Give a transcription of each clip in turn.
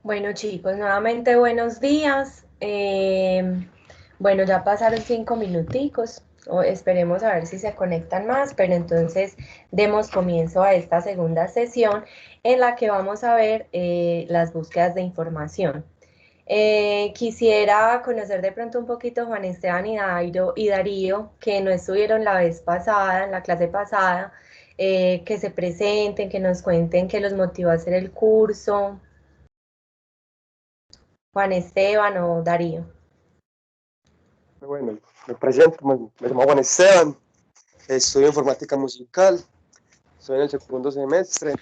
Bueno, chicos, nuevamente buenos días. Bueno, ya pasaron 5 minuticos. Esperemos a ver si se conectan más, pero entonces demos comienzo a esta segunda sesión en la que vamos a ver las búsquedas de información. Quisiera conocer de pronto un poquito Juan Esteban y Darío, que no estuvieron la vez pasada, en la clase pasada, que se presenten, que nos cuenten qué los motivó a hacer el curso. Juan Esteban o Darío. Bueno, me presento, me llamo Juan Esteban, estudio informática musical, estoy en el segundo semestre.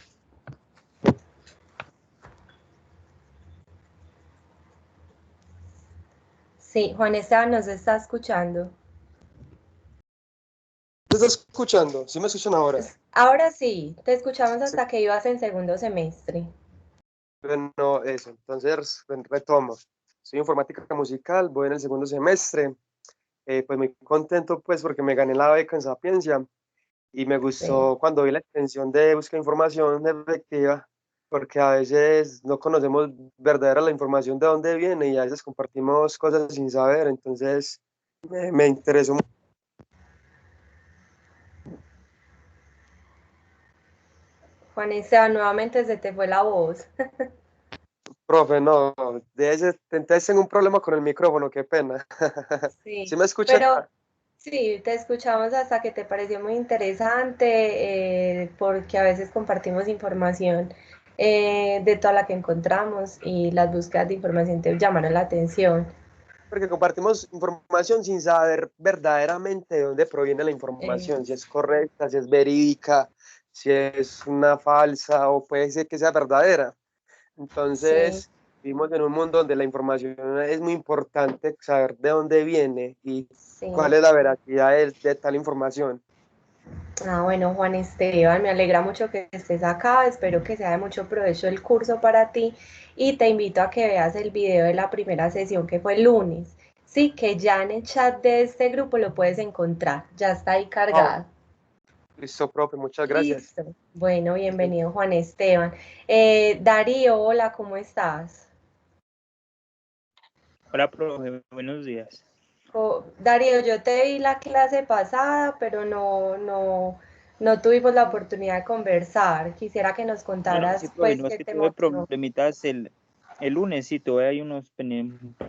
Sí, Juan Esteban nos está escuchando. ¿Te estás escuchando? ¿Sí me escuchan ahora? Ahora sí, te escuchamos Sí. hasta que ibas en segundo semestre. Bueno, eso, entonces retomo. Estudio informática musical, voy en el segundo semestre, pues muy contento pues porque me gané la beca en Sapiencia y me Sí. gustó cuando vi la extensión de búsqueda de información efectiva, porque a veces no conocemos verdadera la información de dónde viene y a veces compartimos cosas sin saber, entonces me interesó. Juan Esteban, nuevamente se te fue la voz. Profe, no, entonces tengo un problema con el micrófono, qué pena. ¿Sí Sí, me escuchan? pero sí, te escuchamos hasta que te pareció muy interesante, porque a veces compartimos información de toda la que encontramos y las búsquedas de información te llamaron la atención. Porque compartimos información sin saber verdaderamente de dónde proviene la información, si es correcta, si es verídica, si es una falsa o puede ser que sea verdadera. Sí. Entonces, vivimos en un mundo donde la información es muy importante saber de dónde viene y Sí. cuál es la veracidad de tal información. Ah, bueno, Juan Esteban, me alegra mucho que estés acá, espero que sea de mucho provecho el curso para ti y te invito a que veas el video de la primera sesión que fue el lunes. Sí, que ya en el chat de este grupo lo puedes encontrar, ya está ahí Ah, cargado. listo, profe, muchas gracias. Listo. Bueno, Sí. bienvenido Juan Esteban. Darío, hola, ¿cómo estás? Hola, profe, buenos días. Darío, yo te vi la clase pasada, pero no tuvimos la oportunidad de conversar. Quisiera que nos No, sí, contaras, profe, pues, no es qué que te tuve motivó. problemitas el lunes, sí, tuve ahí un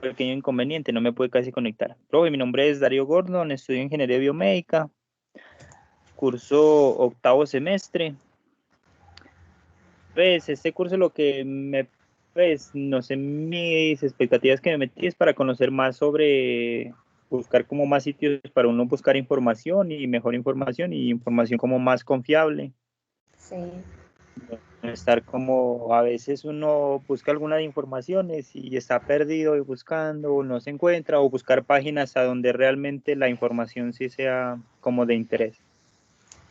pequeño inconveniente, no me pude casi conectar. Profe, mi nombre es Darío Gordon, estudio Ingeniería Biomédica, curso octavo semestre. Pues, este curso pues, no sé, mis expectativas que me metí es para conocer más sobre, buscar como más sitios para uno buscar información y mejor información y información como más confiable. Sí, No estar como a veces uno busca algunas informaciones y está perdido y buscando o no se encuentra o buscar páginas a donde realmente la información sí sea como de interés.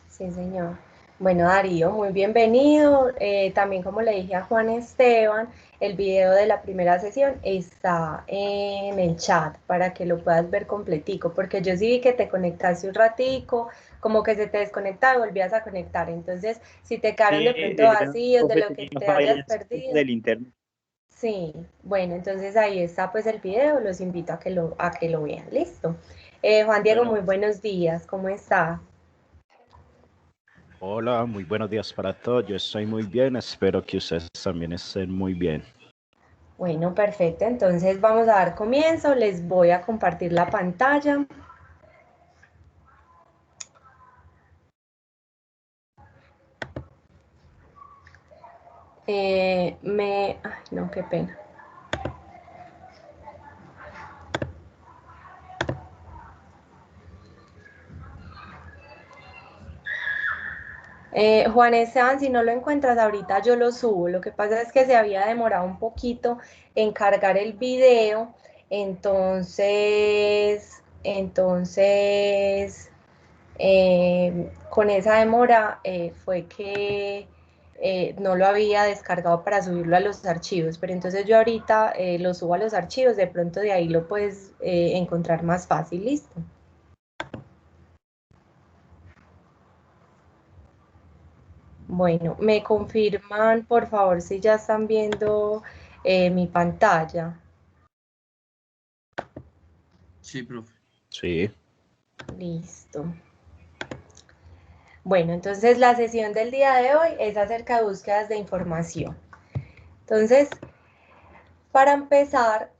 sí, señor. Bueno, Darío, muy bienvenido. También, como le dije a Juan Esteban, el video de la primera sesión está en el chat para que lo puedas ver completico, porque yo sí vi que te conectaste un ratico, como que se te desconectaba y volvías a conectar. Entonces, si te Sí, quedaron de pronto vacíos de profe, lo que tenía te hayas fallas perdido. del internet. Sí, bueno, entonces ahí está pues el video, los invito a que lo vean. Listo. Juan Diego, Bueno, muy buenos días, ¿cómo está? Hola, muy buenos días para todos. Yo estoy muy bien, espero que ustedes también estén muy bien. Bueno, perfecto. Entonces vamos a dar comienzo. Les voy a compartir la pantalla. Ay, no, qué pena. Juan Esteban, si no lo encuentras ahorita, yo lo subo. Lo que pasa es que se había demorado un poquito en cargar el video. Entonces, con esa demora fue que no lo había descargado para subirlo a los archivos, pero entonces yo ahorita lo subo a los archivos, de pronto de ahí lo puedes encontrar más fácil, listo. Bueno, me confirman por favor si ya están viendo mi pantalla. Sí, profe. Sí. Listo. Bueno, entonces la sesión del día de hoy es acerca de búsquedas de información. Entonces, para empezar,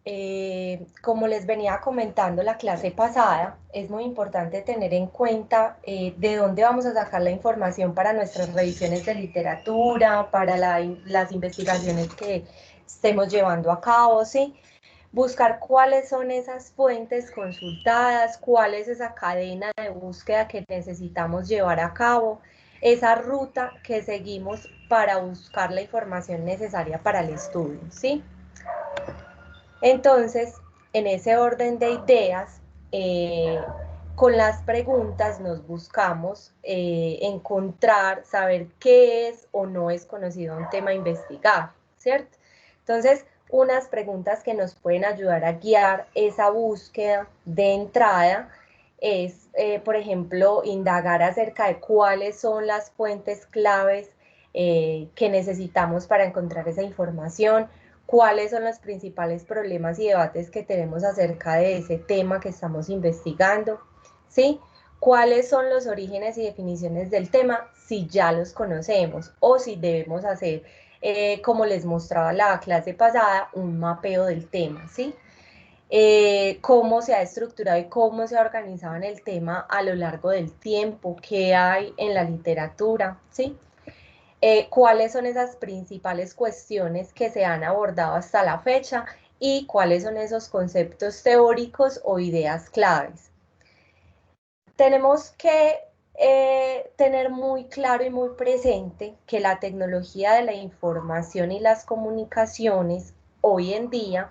como les venía comentando la clase pasada, es muy importante tener en cuenta de dónde vamos a sacar la información para nuestras revisiones de literatura, para las investigaciones que estemos llevando a cabo, ¿sí? Buscar cuáles son esas fuentes consultadas, cuál es esa cadena de búsqueda que necesitamos llevar a cabo, esa ruta que seguimos para buscar la información necesaria para el estudio, ¿sí? Entonces, en ese orden de ideas, con las preguntas nos buscamos encontrar, saber qué es o no es conocido un tema a investigar, ¿cierto? Entonces, unas preguntas que nos pueden ayudar a guiar esa búsqueda de entrada es, por ejemplo, indagar acerca de cuáles son las fuentes claves que necesitamos para encontrar esa información, cuáles son los principales problemas y debates que tenemos acerca de ese tema que estamos investigando, ¿sí? Cuáles son los orígenes y definiciones del tema, si ya los conocemos o si debemos hacer, como les mostraba la clase pasada, un mapeo del tema, ¿sí? Cómo se ha estructurado y cómo se ha organizado en el tema a lo largo del tiempo, qué hay en la literatura, ¿sí? Cuáles son esas principales cuestiones que se han abordado hasta la fecha y cuáles son esos conceptos teóricos o ideas claves. Tenemos que tener muy claro y muy presente que la tecnología de la información y las comunicaciones hoy en día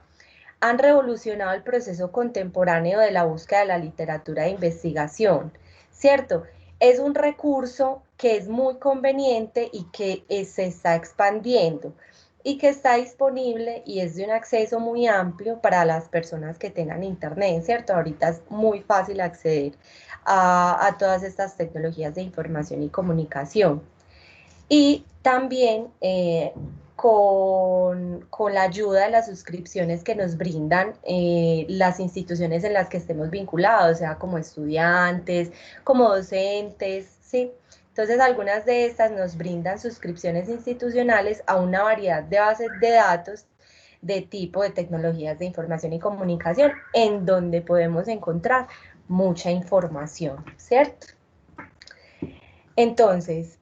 han revolucionado el proceso contemporáneo de la búsqueda de la literatura de investigación, ¿cierto? Es un recurso que es muy conveniente y que se está expandiendo y que está disponible y es de un acceso muy amplio para las personas que tengan internet, ¿cierto? Ahorita es muy fácil acceder a todas estas tecnologías de información y comunicación. Y también con la ayuda de las suscripciones que nos brindan las instituciones en las que estemos vinculados, sea como estudiantes, como docentes, ¿sí? Entonces, algunas de estas nos brindan suscripciones institucionales a una variedad de bases de datos de tipo de tecnologías de información y comunicación, en donde podemos encontrar mucha información, ¿cierto? Entonces,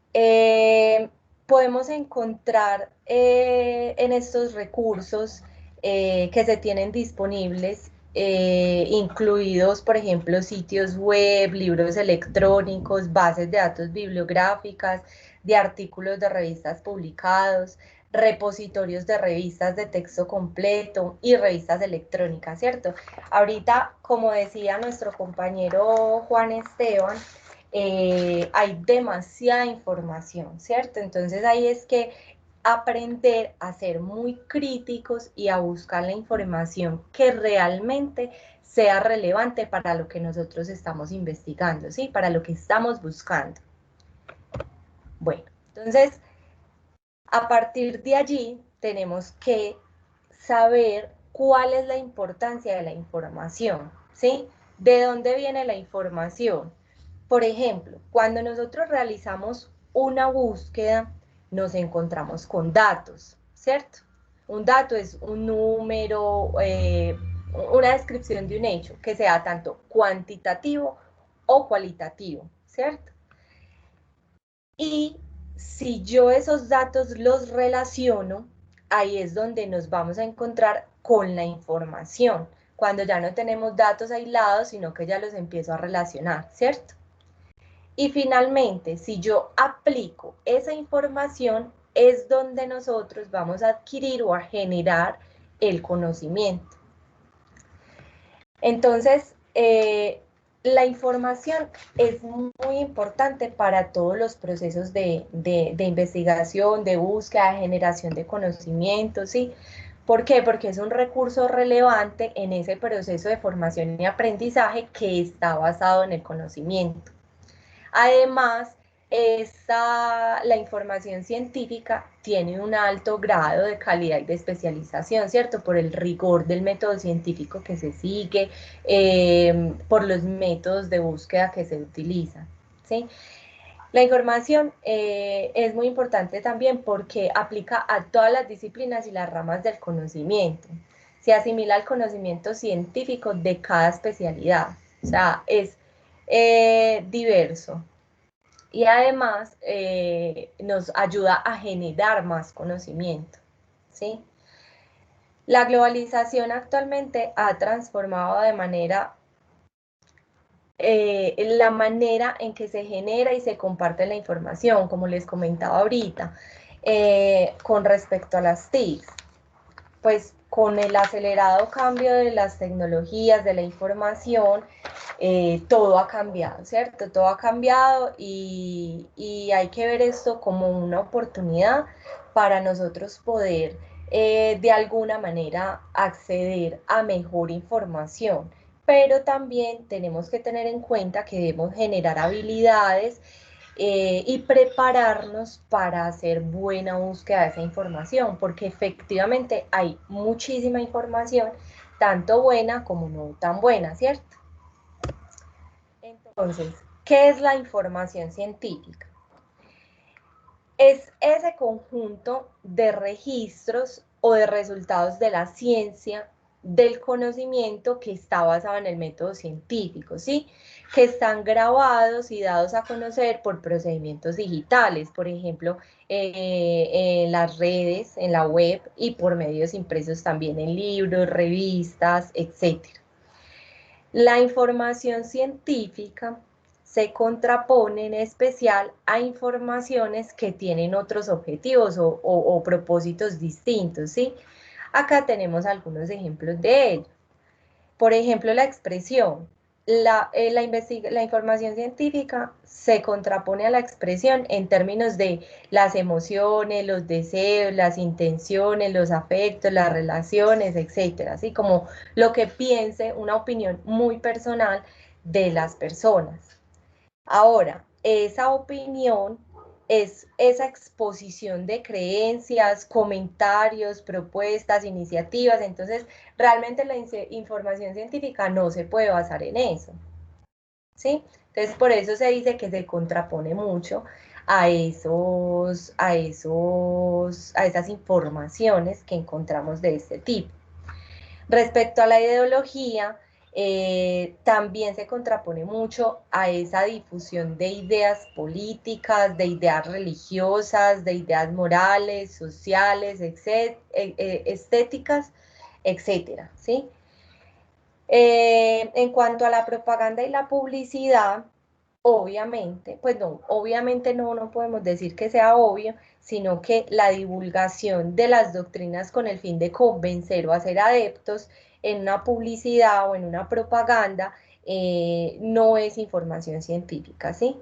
podemos encontrar en estos recursos que se tienen disponibles, incluidos, por ejemplo, sitios web, libros electrónicos, bases de datos bibliográficas, de artículos de revistas publicados, repositorios de revistas de texto completo y revistas electrónicas, ¿cierto? Ahorita, como decía nuestro compañero Juan Esteban, hay demasiada información, ¿cierto? Entonces ahí es que aprender a ser muy críticos y a buscar la información que realmente sea relevante para lo que nosotros estamos investigando, ¿sí? Para lo que estamos buscando. Bueno, entonces, a partir de allí tenemos que saber cuál es la importancia de la información, ¿sí? ¿De dónde viene la información? Por ejemplo, cuando nosotros realizamos una búsqueda, nos encontramos con datos, ¿cierto? Un dato es un número, una descripción de un hecho, que sea tanto cuantitativo o cualitativo, ¿cierto? Y si yo esos datos los relaciono, ahí es donde nos vamos a encontrar con la información, cuando ya no tenemos datos aislados, sino que ya los empiezo a relacionar, ¿cierto? Y finalmente, si yo aplico esa información, es donde nosotros vamos a adquirir o a generar el conocimiento. Entonces, la información es muy importante para todos los procesos de investigación, de búsqueda, de generación de conocimiento, ¿sí? ¿Por qué? Porque es un recurso relevante en ese proceso de formación y aprendizaje que está basado en el conocimiento. Además, la información científica tiene un alto grado de calidad y de especialización, ¿cierto? Por el rigor del método científico que se sigue, por los métodos de búsqueda que se utilizan, ¿sí? La información es muy importante también porque aplica a todas las disciplinas y las ramas del conocimiento. Se asimila al conocimiento científico de cada especialidad, o sea, es diverso. Y además nos ayuda a generar más conocimiento, ¿sí? La globalización actualmente ha transformado de manera la manera en que se genera y se comparte la información, como les comentaba ahorita, con respecto a las TICs. Pues con el acelerado cambio de las tecnologías, de la información, todo ha cambiado, ¿cierto? Todo ha cambiado y hay que ver esto como una oportunidad para nosotros poder de alguna manera acceder a mejor información. Pero también tenemos que tener en cuenta que debemos generar habilidades y prepararnos para hacer buena búsqueda de esa información, porque efectivamente hay muchísima información, tanto buena como no tan buena, ¿cierto? Entonces, ¿qué es la información científica? Es ese conjunto de registros o de resultados de la ciencia, del conocimiento que está basado en el método científico, ¿sí? Que están grabados y dados a conocer por procedimientos digitales, por ejemplo, en las redes, en la web y por medios impresos también en libros, revistas, etc. La información científica se contrapone en especial a informaciones que tienen otros objetivos o propósitos distintos, ¿sí? Acá tenemos algunos ejemplos de ello. Por ejemplo, la expresión. La información científica se contrapone a la expresión en términos de las emociones, los deseos, las intenciones, los afectos, las relaciones, etcétera, así como lo que piense, una opinión muy personal de las personas. Ahora, esa opinión es esa exposición de creencias, comentarios, propuestas, iniciativas. Entonces, realmente la información científica no se puede basar en eso, ¿sí? Entonces, por eso se dice que se contrapone mucho a esas informaciones que encontramos de este tipo. Respecto a la ideología, también se contrapone mucho a esa difusión de ideas políticas, de ideas religiosas, de ideas morales, sociales, estéticas, etcétera, ¿sí? En cuanto a la propaganda y la publicidad, obviamente, pues no, obviamente no podemos decir que sea obvio, sino que la divulgación de las doctrinas con el fin de convencer o hacer adeptos en una publicidad o en una propaganda no es información científica, ¿sí?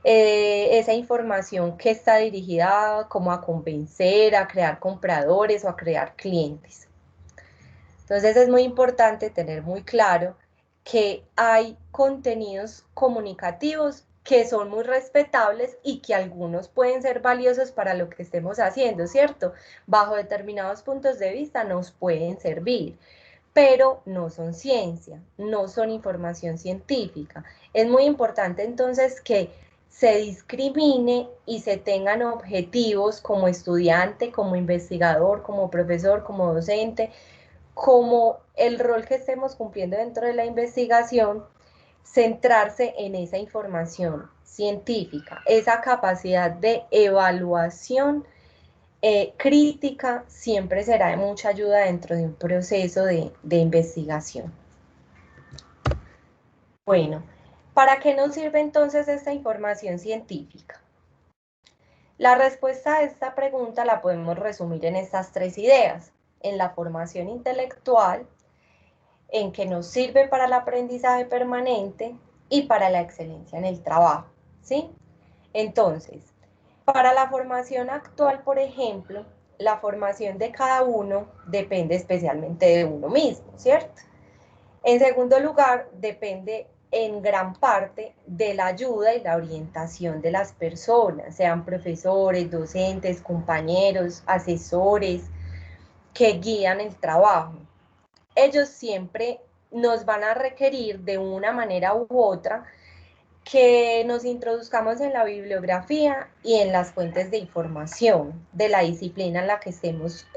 Esa información que está dirigida como a convencer, a crear compradores o a crear clientes. Entonces es muy importante tener muy claro que hay contenidos comunicativos que son muy respetables y que algunos pueden ser valiosos para lo que estemos haciendo, ¿cierto? Bajo determinados puntos de vista nos pueden servir, pero no son ciencia, no son información científica. Es muy importante entonces que se discrimine y se tengan objetivos como estudiante, como investigador, como profesor, como docente, como el rol que estemos cumpliendo dentro de la investigación, centrarse en esa información científica, esa capacidad de evaluación crítica siempre será de mucha ayuda dentro de un proceso de investigación. Bueno, ¿para qué nos sirve entonces esta información científica? La respuesta a esta pregunta la podemos resumir en estas tres ideas: en la formación intelectual, en que nos sirve para el aprendizaje permanente y para la excelencia en el trabajo, ¿sí? Entonces, para la formación actual, por ejemplo, la formación de cada uno depende especialmente de uno mismo, ¿cierto? En segundo lugar, depende en gran parte de la ayuda y la orientación de las personas, sean profesores, docentes, compañeros, asesores, que guían el trabajo. Ellos siempre nos van a requerir de una manera u otra que nos introduzcamos en la bibliografía y en las fuentes de información de la disciplina en la que estemos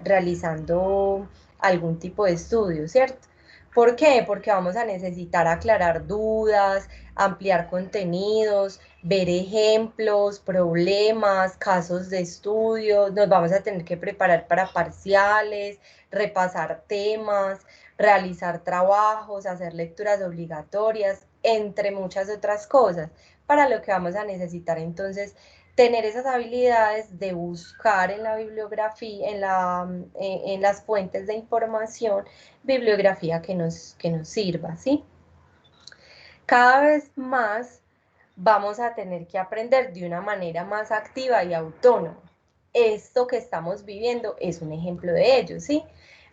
realizando algún tipo de estudio, ¿cierto? ¿Por qué? Porque vamos a necesitar aclarar dudas, ampliar contenidos, ver ejemplos, problemas, casos de estudio, nos vamos a tener que preparar para parciales, repasar temas, realizar trabajos, hacer lecturas obligatorias, entre muchas otras cosas, para lo que vamos a necesitar entonces tener esas habilidades de buscar en la bibliografía, en las fuentes de información, bibliografía que nos sirva, ¿sí? Cada vez más vamos a tener que aprender de una manera más activa y autónoma. Esto que estamos viviendo es un ejemplo de ello, ¿sí?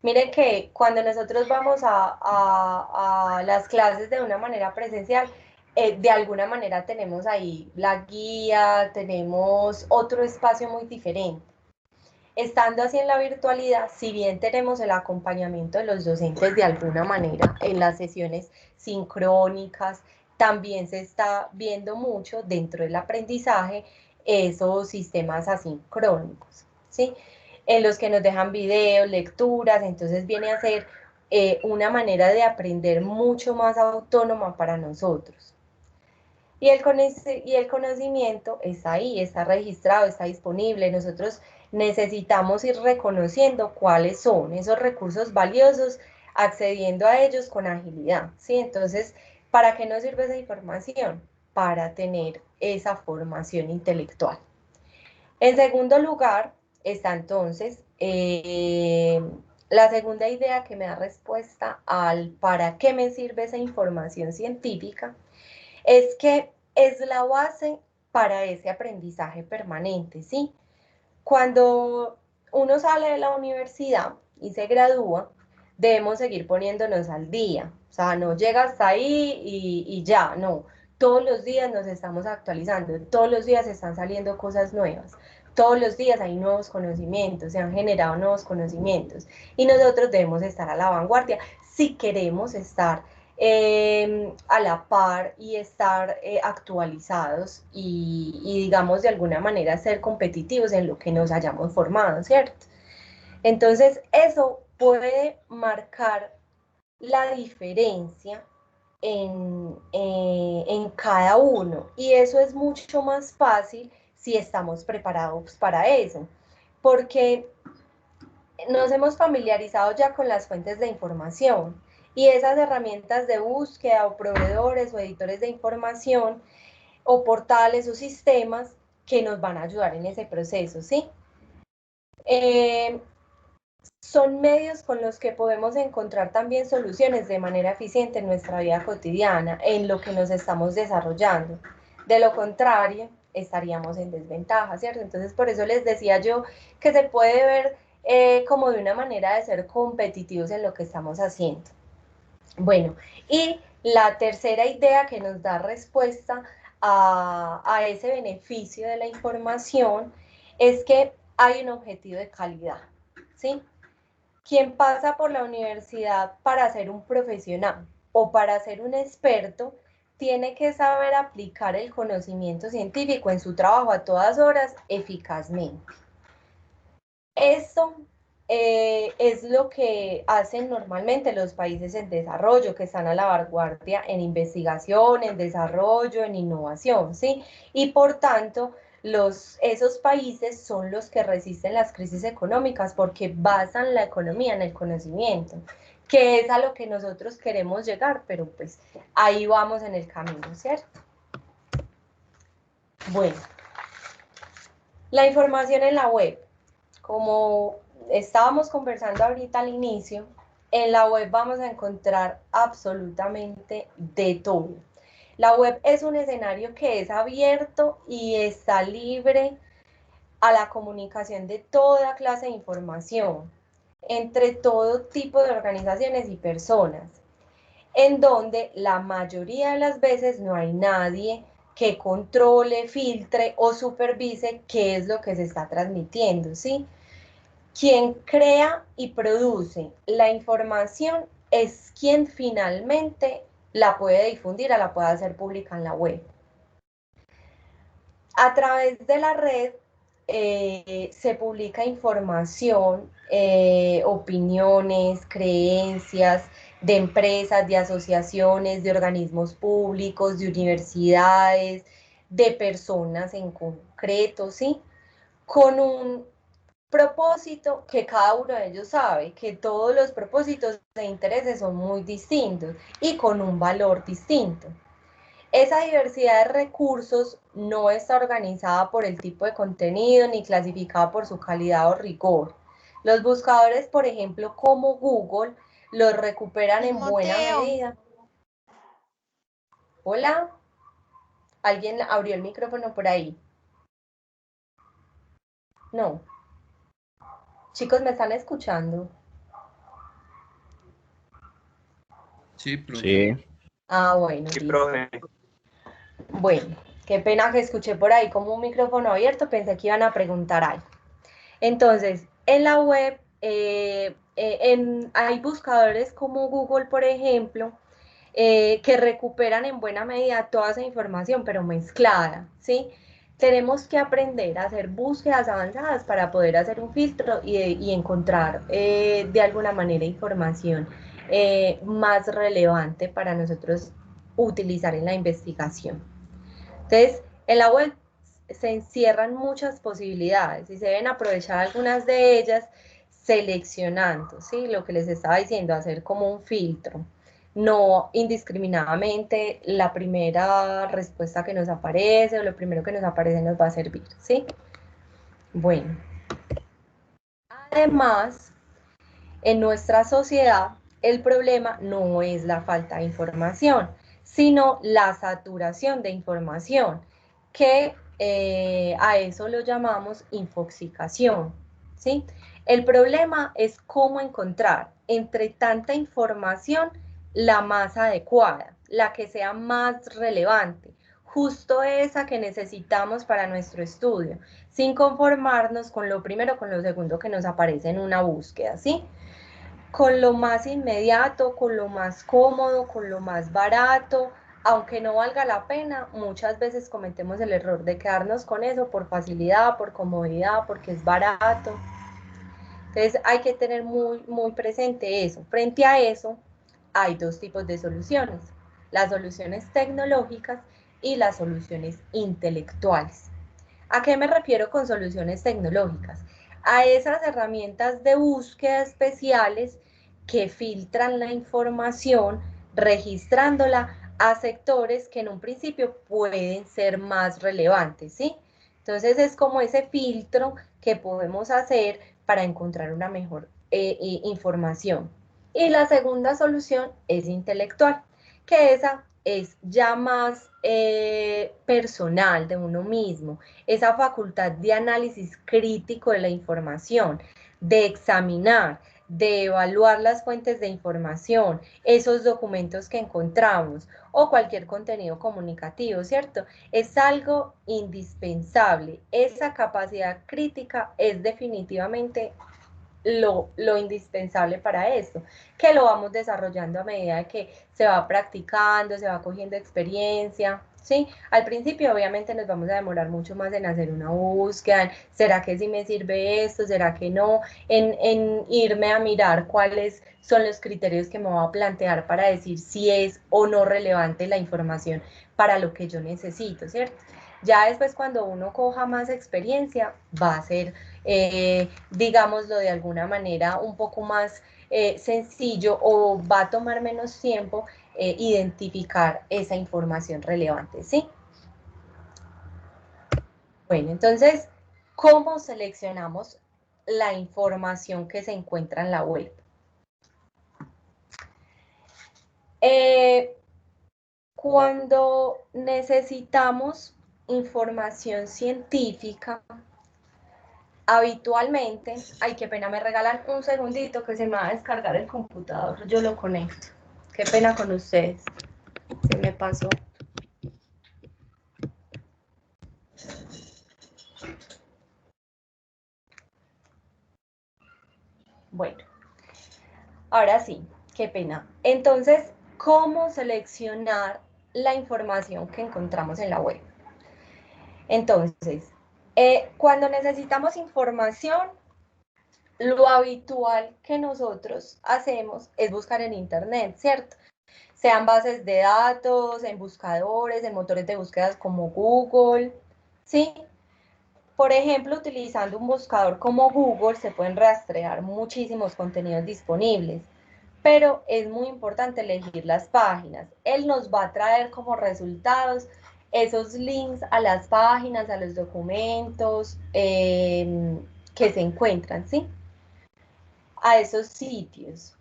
Miren que cuando nosotros vamos a las clases de una manera presencial, de alguna manera tenemos ahí la guía, tenemos otro espacio muy diferente. Estando así en la virtualidad, si bien tenemos el acompañamiento de los docentes de alguna manera en las sesiones sincrónicas, también se está viendo mucho dentro del aprendizaje esos sistemas asincrónicos, ¿sí? En los que nos dejan videos, lecturas, entonces viene a ser una manera de aprender mucho más autónoma para nosotros. Y el conocimiento está ahí, está registrado, está disponible. Nosotros necesitamos ir reconociendo cuáles son esos recursos valiosos, accediendo a ellos con agilidad, ¿sí? Entonces, ¿para qué nos sirve esa información? Para tener esa formación intelectual. En segundo lugar, está entonces la segunda idea que me da respuesta al para qué me sirve esa información científica, es que es la base para ese aprendizaje permanente, ¿sí? Cuando uno sale de la universidad y se gradúa, debemos seguir poniéndonos al día. O sea, no llega hasta ahí y ya, no. Todos los días nos estamos actualizando, todos los días están saliendo cosas nuevas, todos los días hay nuevos conocimientos, se han generado nuevos conocimientos y nosotros debemos estar a la vanguardia si queremos estar a la par y estar actualizados y digamos de alguna manera ser competitivos en lo que nos hayamos formado, ¿cierto? Entonces eso puede marcar la diferencia en cada uno y eso es mucho más fácil si estamos preparados para eso, porque nos hemos familiarizado ya con las fuentes de información y esas herramientas de búsqueda o proveedores o editores de información o portales o sistemas que nos van a ayudar en ese proceso, ¿sí? Son medios con los que podemos encontrar también soluciones de manera eficiente en nuestra vida cotidiana, en lo que nos estamos desarrollando. De lo contrario, estaríamos en desventaja, ¿cierto? Entonces, por eso les decía yo que se puede ver como de una manera de ser competitivos en lo que estamos haciendo. Bueno, y la tercera idea que nos da respuesta a ese beneficio de la información es que hay un objetivo de calidad, ¿sí? Quien pasa por la universidad para ser un profesional o para ser un experto, tiene que saber aplicar el conocimiento científico en su trabajo a todas horas eficazmente. Esto es lo que hacen normalmente los países en desarrollo, que están a la vanguardia en investigación, en desarrollo, en innovación, ¿sí? Y por tanto, esos países son los que resisten las crisis económicas porque basan la economía en el conocimiento, que es a lo que nosotros queremos llegar, pero pues ahí vamos en el camino, ¿cierto? Bueno, la información en la web. Como estábamos conversando ahorita al inicio, en la web vamos a encontrar absolutamente de todo. La web es un escenario que es abierto y está libre a la comunicación de toda clase de información, entre todo tipo de organizaciones y personas. en donde la mayoría de las veces no hay nadie que controle, filtre o supervise qué es lo que se está transmitiendo, ¿sí? Quien crea y produce la información es quien finalmente la puede difundir, la puede hacer pública en la web. A través de la red se publica información, opiniones, creencias de empresas, de asociaciones, de organismos públicos, de universidades, de personas en concreto, ¿sí? Con un propósito que cada uno de ellos sabe, que todos los propósitos e intereses son muy distintos y con un valor distinto. Esa diversidad de recursos no está organizada por el tipo de contenido ni clasificada por su calidad o rigor. Los buscadores, por ejemplo, como Google, los recuperan en buena medida. Hola, ¿alguien abrió el micrófono por ahí? No. Chicos, ¿me están escuchando? Sí, profe. Sí, Ah, bueno, Sí, listo. profe. Bueno, qué pena que escuché por ahí como un micrófono abierto, pensé que iban a preguntar algo. Entonces, en la web hay buscadores como Google, por ejemplo, que recuperan en buena medida toda esa información, pero mezclada, ¿sí? Tenemos que aprender a hacer búsquedas avanzadas para poder hacer un filtro y encontrar de alguna manera información más relevante para nosotros utilizar en la investigación. Entonces, en la web se encierran muchas posibilidades y se deben aprovechar algunas de ellas seleccionando, ¿sí? Lo que les estaba diciendo, hacer como un filtro. No indiscriminadamente la primera respuesta que nos aparece o lo primero que nos aparece nos va a servir, ¿sí? Bueno. Además, en nuestra sociedad, el problema no es la falta de información, sino la saturación de información, que a eso lo llamamos infoxicación, ¿sí? El problema es cómo encontrar entre tanta información la más adecuada, la que sea más relevante, justo esa que necesitamos para nuestro estudio, sin conformarnos con lo primero, con lo segundo que nos aparece en una búsqueda, ¿sí? Con lo más inmediato, con lo más cómodo, con lo más barato, aunque no valga la pena, muchas veces cometemos el error de quedarnos con eso por facilidad, por comodidad, porque es barato. Entonces hay que tener muy presente eso. Frente a eso, hay dos tipos de soluciones: las soluciones tecnológicas y las soluciones intelectuales. ¿A qué me refiero con soluciones tecnológicas? A esas herramientas de búsqueda especiales que filtran la información, registrándola a sectores que en un principio pueden ser más relevantes, ¿sí? Entonces es como ese filtro que podemos hacer para encontrar una mejor información. Y la segunda solución es intelectual, que esa es ya más personal de uno mismo, esa facultad de análisis crítico de la información, de examinar, de evaluar las fuentes de información, esos documentos que encontramos o cualquier contenido comunicativo, ¿cierto? Es algo indispensable. Esa capacidad crítica es definitivamente lo indispensable para esto, que lo vamos desarrollando a medida que se va practicando, se va cogiendo experiencia, ¿sí? Al principio obviamente nos vamos a demorar mucho más en hacer una búsqueda, ¿será que sí me sirve esto? ¿Será que no? En irme a mirar cuáles son los criterios que me voy a plantear para decir si es o no relevante la información para lo que yo necesito, ¿cierto? Ya después cuando uno coja más experiencia, va a ser digámoslo de alguna manera, un poco más sencillo o va a tomar menos tiempo identificar esa información relevante, ¿sí? Bueno, entonces, ¿cómo seleccionamos la información que se encuentra en la web? Cuando necesitamos información científica, habitualmente, ay, qué pena, me regalan un segundito que se me va a descargar el computador, yo lo conecto. Qué pena con ustedes. Se me pasó. Bueno, ahora sí, qué pena. Entonces, ¿cómo seleccionar la información que encontramos en la web? Entonces, cuando necesitamos información, lo habitual que nosotros hacemos es buscar en Internet, ¿cierto? Sean bases de datos, en buscadores, en motores de búsquedas como Google, ¿sí? Por ejemplo, utilizando un buscador como Google se pueden rastrear muchísimos contenidos disponibles, pero es muy importante elegir las páginas. Él nos va a traer como resultados esos links a las páginas, a los documentos que se encuentran, ¿sí? A esos sitios.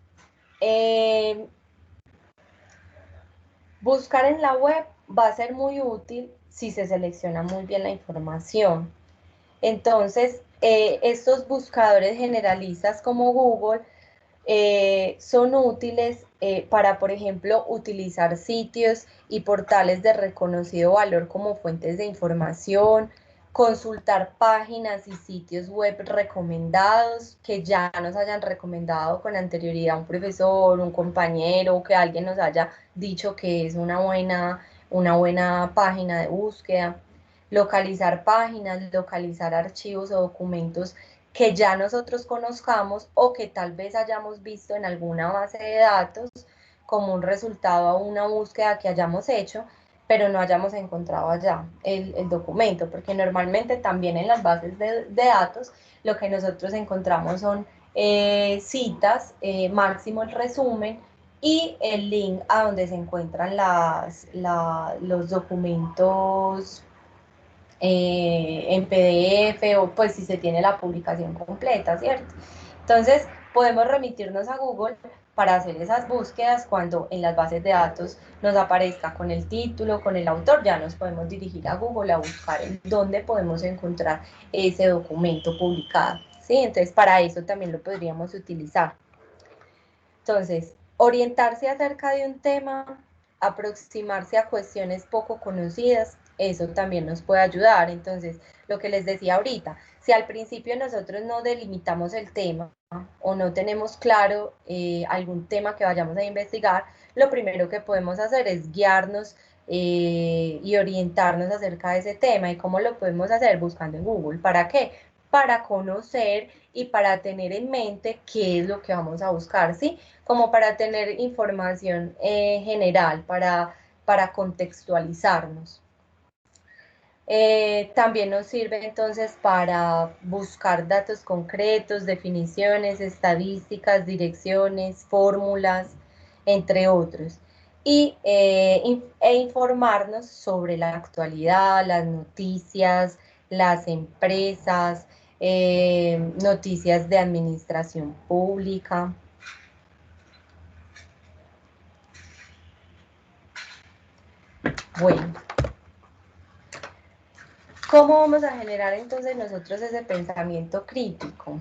Buscar en la web va a ser muy útil si se selecciona muy bien la información. Entonces, estos buscadores generalistas como Google son útiles para, por ejemplo, utilizar sitios y portales de reconocido valor como fuentes de información, consultar páginas y sitios web recomendados que ya nos hayan recomendado con anterioridad un profesor, un compañero, que alguien nos haya dicho que es una buena página de búsqueda, localizar páginas, localizar archivos o documentos que ya nosotros conozcamos o que tal vez hayamos visto en alguna base de datos como un resultado a una búsqueda que hayamos hecho, pero no hayamos encontrado allá el documento, porque normalmente también en las bases de datos lo que nosotros encontramos son citas, máximo el resumen y el link a donde se encuentran los documentos en PDF o pues si se tiene la publicación completa, ¿cierto? Entonces podemos remitirnos a Google para hacer esas búsquedas cuando en las bases de datos nos aparezca con el título, con el autor, ya nos podemos dirigir a Google a buscar en dónde podemos encontrar ese documento publicado, ¿sí? Entonces para eso también lo podríamos utilizar. Entonces, orientarse acerca de un tema, aproximarse a cuestiones poco conocidas, eso también nos puede ayudar. Entonces, lo que les decía ahorita, si al principio nosotros no delimitamos el tema o no tenemos claro algún tema que vayamos a investigar, lo primero que podemos hacer es guiarnos y orientarnos acerca de ese tema. ¿Y cómo lo podemos hacer? Buscando en Google. ¿Para qué? Para conocer y para tener en mente qué es lo que vamos a buscar, ¿sí? Como para tener información general, para contextualizarnos. También nos sirve entonces para buscar datos concretos, definiciones, estadísticas, direcciones, fórmulas, entre otros. Y informarnos sobre la actualidad, las noticias, las empresas, noticias de administración pública. Bueno, ¿cómo vamos a generar entonces nosotros ese pensamiento crítico?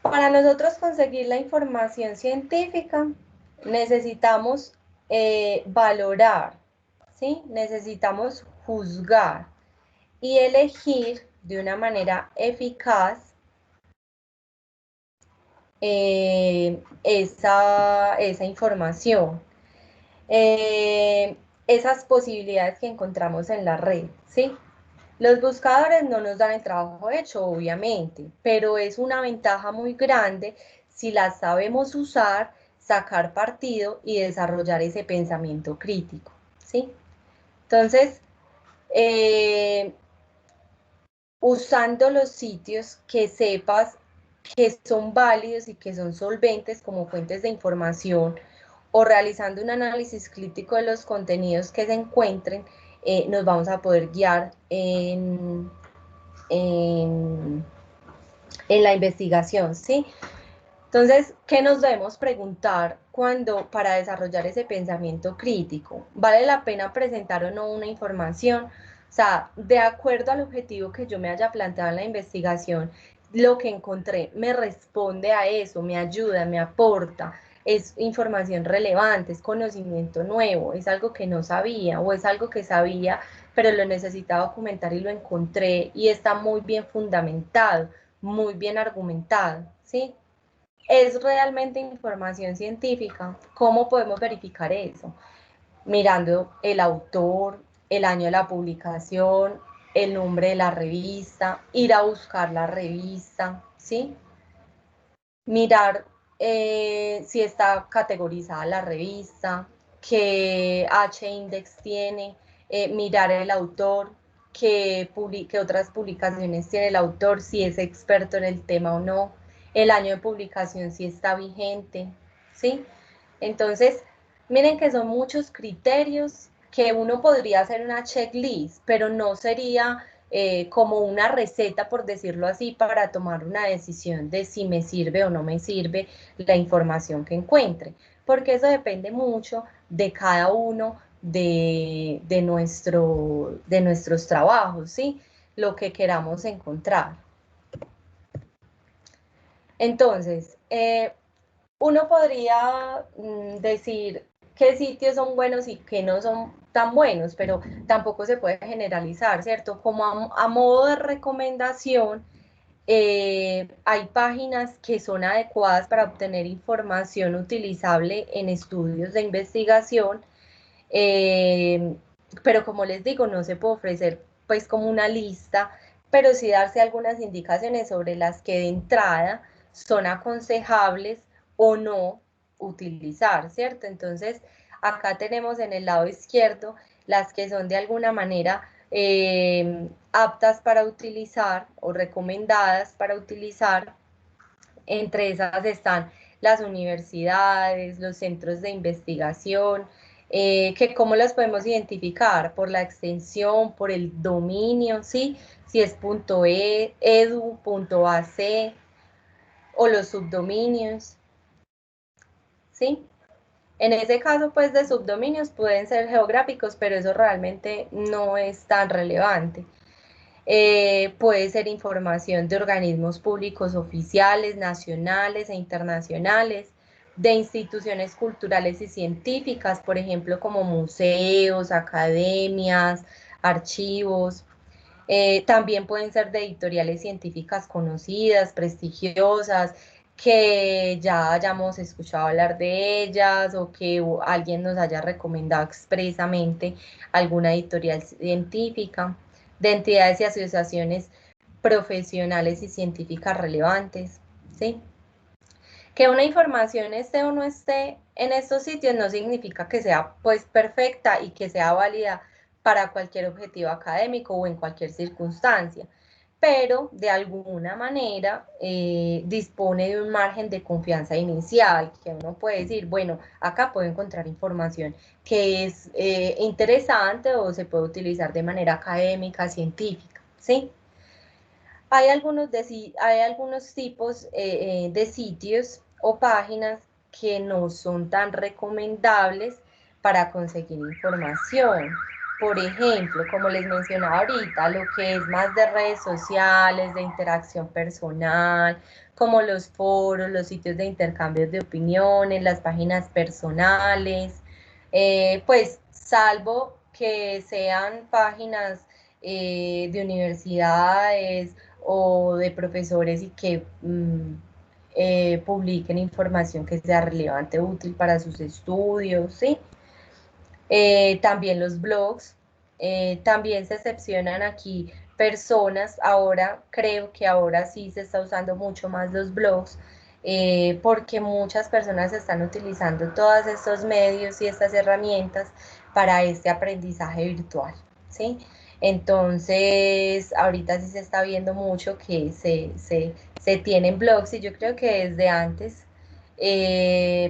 Para nosotros conseguir la información científica necesitamos valorar, ¿sí? Necesitamos juzgar y elegir de una manera eficaz esa información. Esas posibilidades que encontramos en la red, ¿sí? Los buscadores no nos dan el trabajo hecho, obviamente, pero es una ventaja muy grande si las sabemos usar, sacar partido y desarrollar ese pensamiento crítico, ¿sí? Entonces, usando los sitios que sepas que son válidos y que son solventes como fuentes de información o realizando un análisis crítico de los contenidos que se encuentren, nos vamos a poder guiar en la investigación, ¿sí? Entonces, ¿qué nos debemos preguntar para desarrollar ese pensamiento crítico? ¿Vale la pena presentar o no una información? O sea, de acuerdo al objetivo que yo me haya planteado en la investigación, lo que encontré me responde a eso, me ayuda, me aporta, es información relevante, es conocimiento nuevo, es algo que no sabía o es algo que sabía, pero lo necesitaba documentar y lo encontré y está muy bien fundamentado, muy bien argumentado, ¿sí? Es realmente información científica. ¿Cómo podemos verificar eso? Mirando el autor, el año de la publicación, el nombre de la revista, ir a buscar la revista, ¿sí? Mirar si está categorizada la revista, qué H-index tiene, mirar el autor, qué otras publicaciones tiene el autor, si es experto en el tema o no, el año de publicación si está vigente, ¿sí? Entonces, miren que son muchos criterios que uno podría hacer una checklist, pero no sería como una receta, por decirlo así, para tomar una decisión de si me sirve o no me sirve la información que encuentre, porque eso depende mucho de cada uno de nuestros trabajos, ¿sí? Lo que queramos encontrar. Entonces, uno podría decir qué sitios son buenos y qué no son tan buenos, pero tampoco se puede generalizar, ¿cierto? Como a modo de recomendación, hay páginas que son adecuadas para obtener información utilizable en estudios de investigación, eh, pero como les digo, no se puede ofrecer pues como una lista, pero sí darse algunas indicaciones sobre las que de entrada son aconsejables o no utilizar, ¿cierto? Entonces, acá tenemos en el lado izquierdo las que son de alguna manera aptas para utilizar o recomendadas para utilizar. Entre esas están las universidades, los centros de investigación, que cómo las podemos identificar por la extensión, por el dominio, ¿sí? Si es .edu, .ac o los subdominios, ¿sí? En ese caso, pues de subdominios pueden ser geográficos, pero eso realmente no es tan relevante. Puede ser información de organismos públicos oficiales, nacionales e internacionales, de instituciones culturales y científicas, por ejemplo, como museos, academias, archivos. También pueden ser de editoriales científicas conocidas, prestigiosas, que ya hayamos escuchado hablar de ellas o que alguien nos haya recomendado expresamente alguna editorial científica, de entidades y asociaciones profesionales y científicas relevantes, ¿sí? Que una información esté o no esté en estos sitios no significa que sea pues perfecta y que sea válida para cualquier objetivo académico o en cualquier circunstancia, pero de alguna manera dispone de un margen de confianza inicial, que uno puede decir, bueno, acá puedo encontrar información que es interesante o se puede utilizar de manera académica, científica, ¿sí? Hay algunos tipos de sitios o páginas que no son tan recomendables para conseguir información. Por ejemplo, como les mencionaba ahorita, lo que es más de redes sociales, de interacción personal, como los foros, los sitios de intercambio de opiniones, las páginas personales, pues salvo que sean páginas de universidades o de profesores y que publiquen información que sea relevante, útil para sus estudios, ¿sí? También los blogs, también se excepcionan aquí personas, ahora creo que ahora sí se está usando mucho más los blogs, porque muchas personas están utilizando todos estos medios y estas herramientas para este aprendizaje virtual, ¿sí? Entonces, ahorita sí se está viendo mucho que se tienen blogs y yo creo que desde antes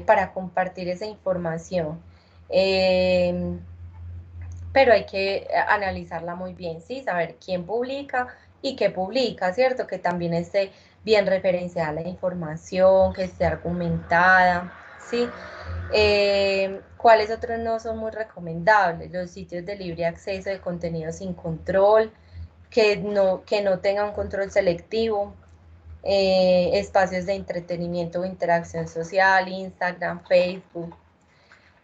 para compartir esa información. Eh, pero hay que analizarla muy bien, ¿sí? Saber quién publica y qué publica, ¿cierto? Que también esté bien referenciada la información, que esté argumentada, ¿sí? ¿Cuáles otros no son muy recomendables? Los sitios de libre acceso de contenido sin control, que no tenga un control selectivo, espacios de entretenimiento o interacción social, Instagram, Facebook.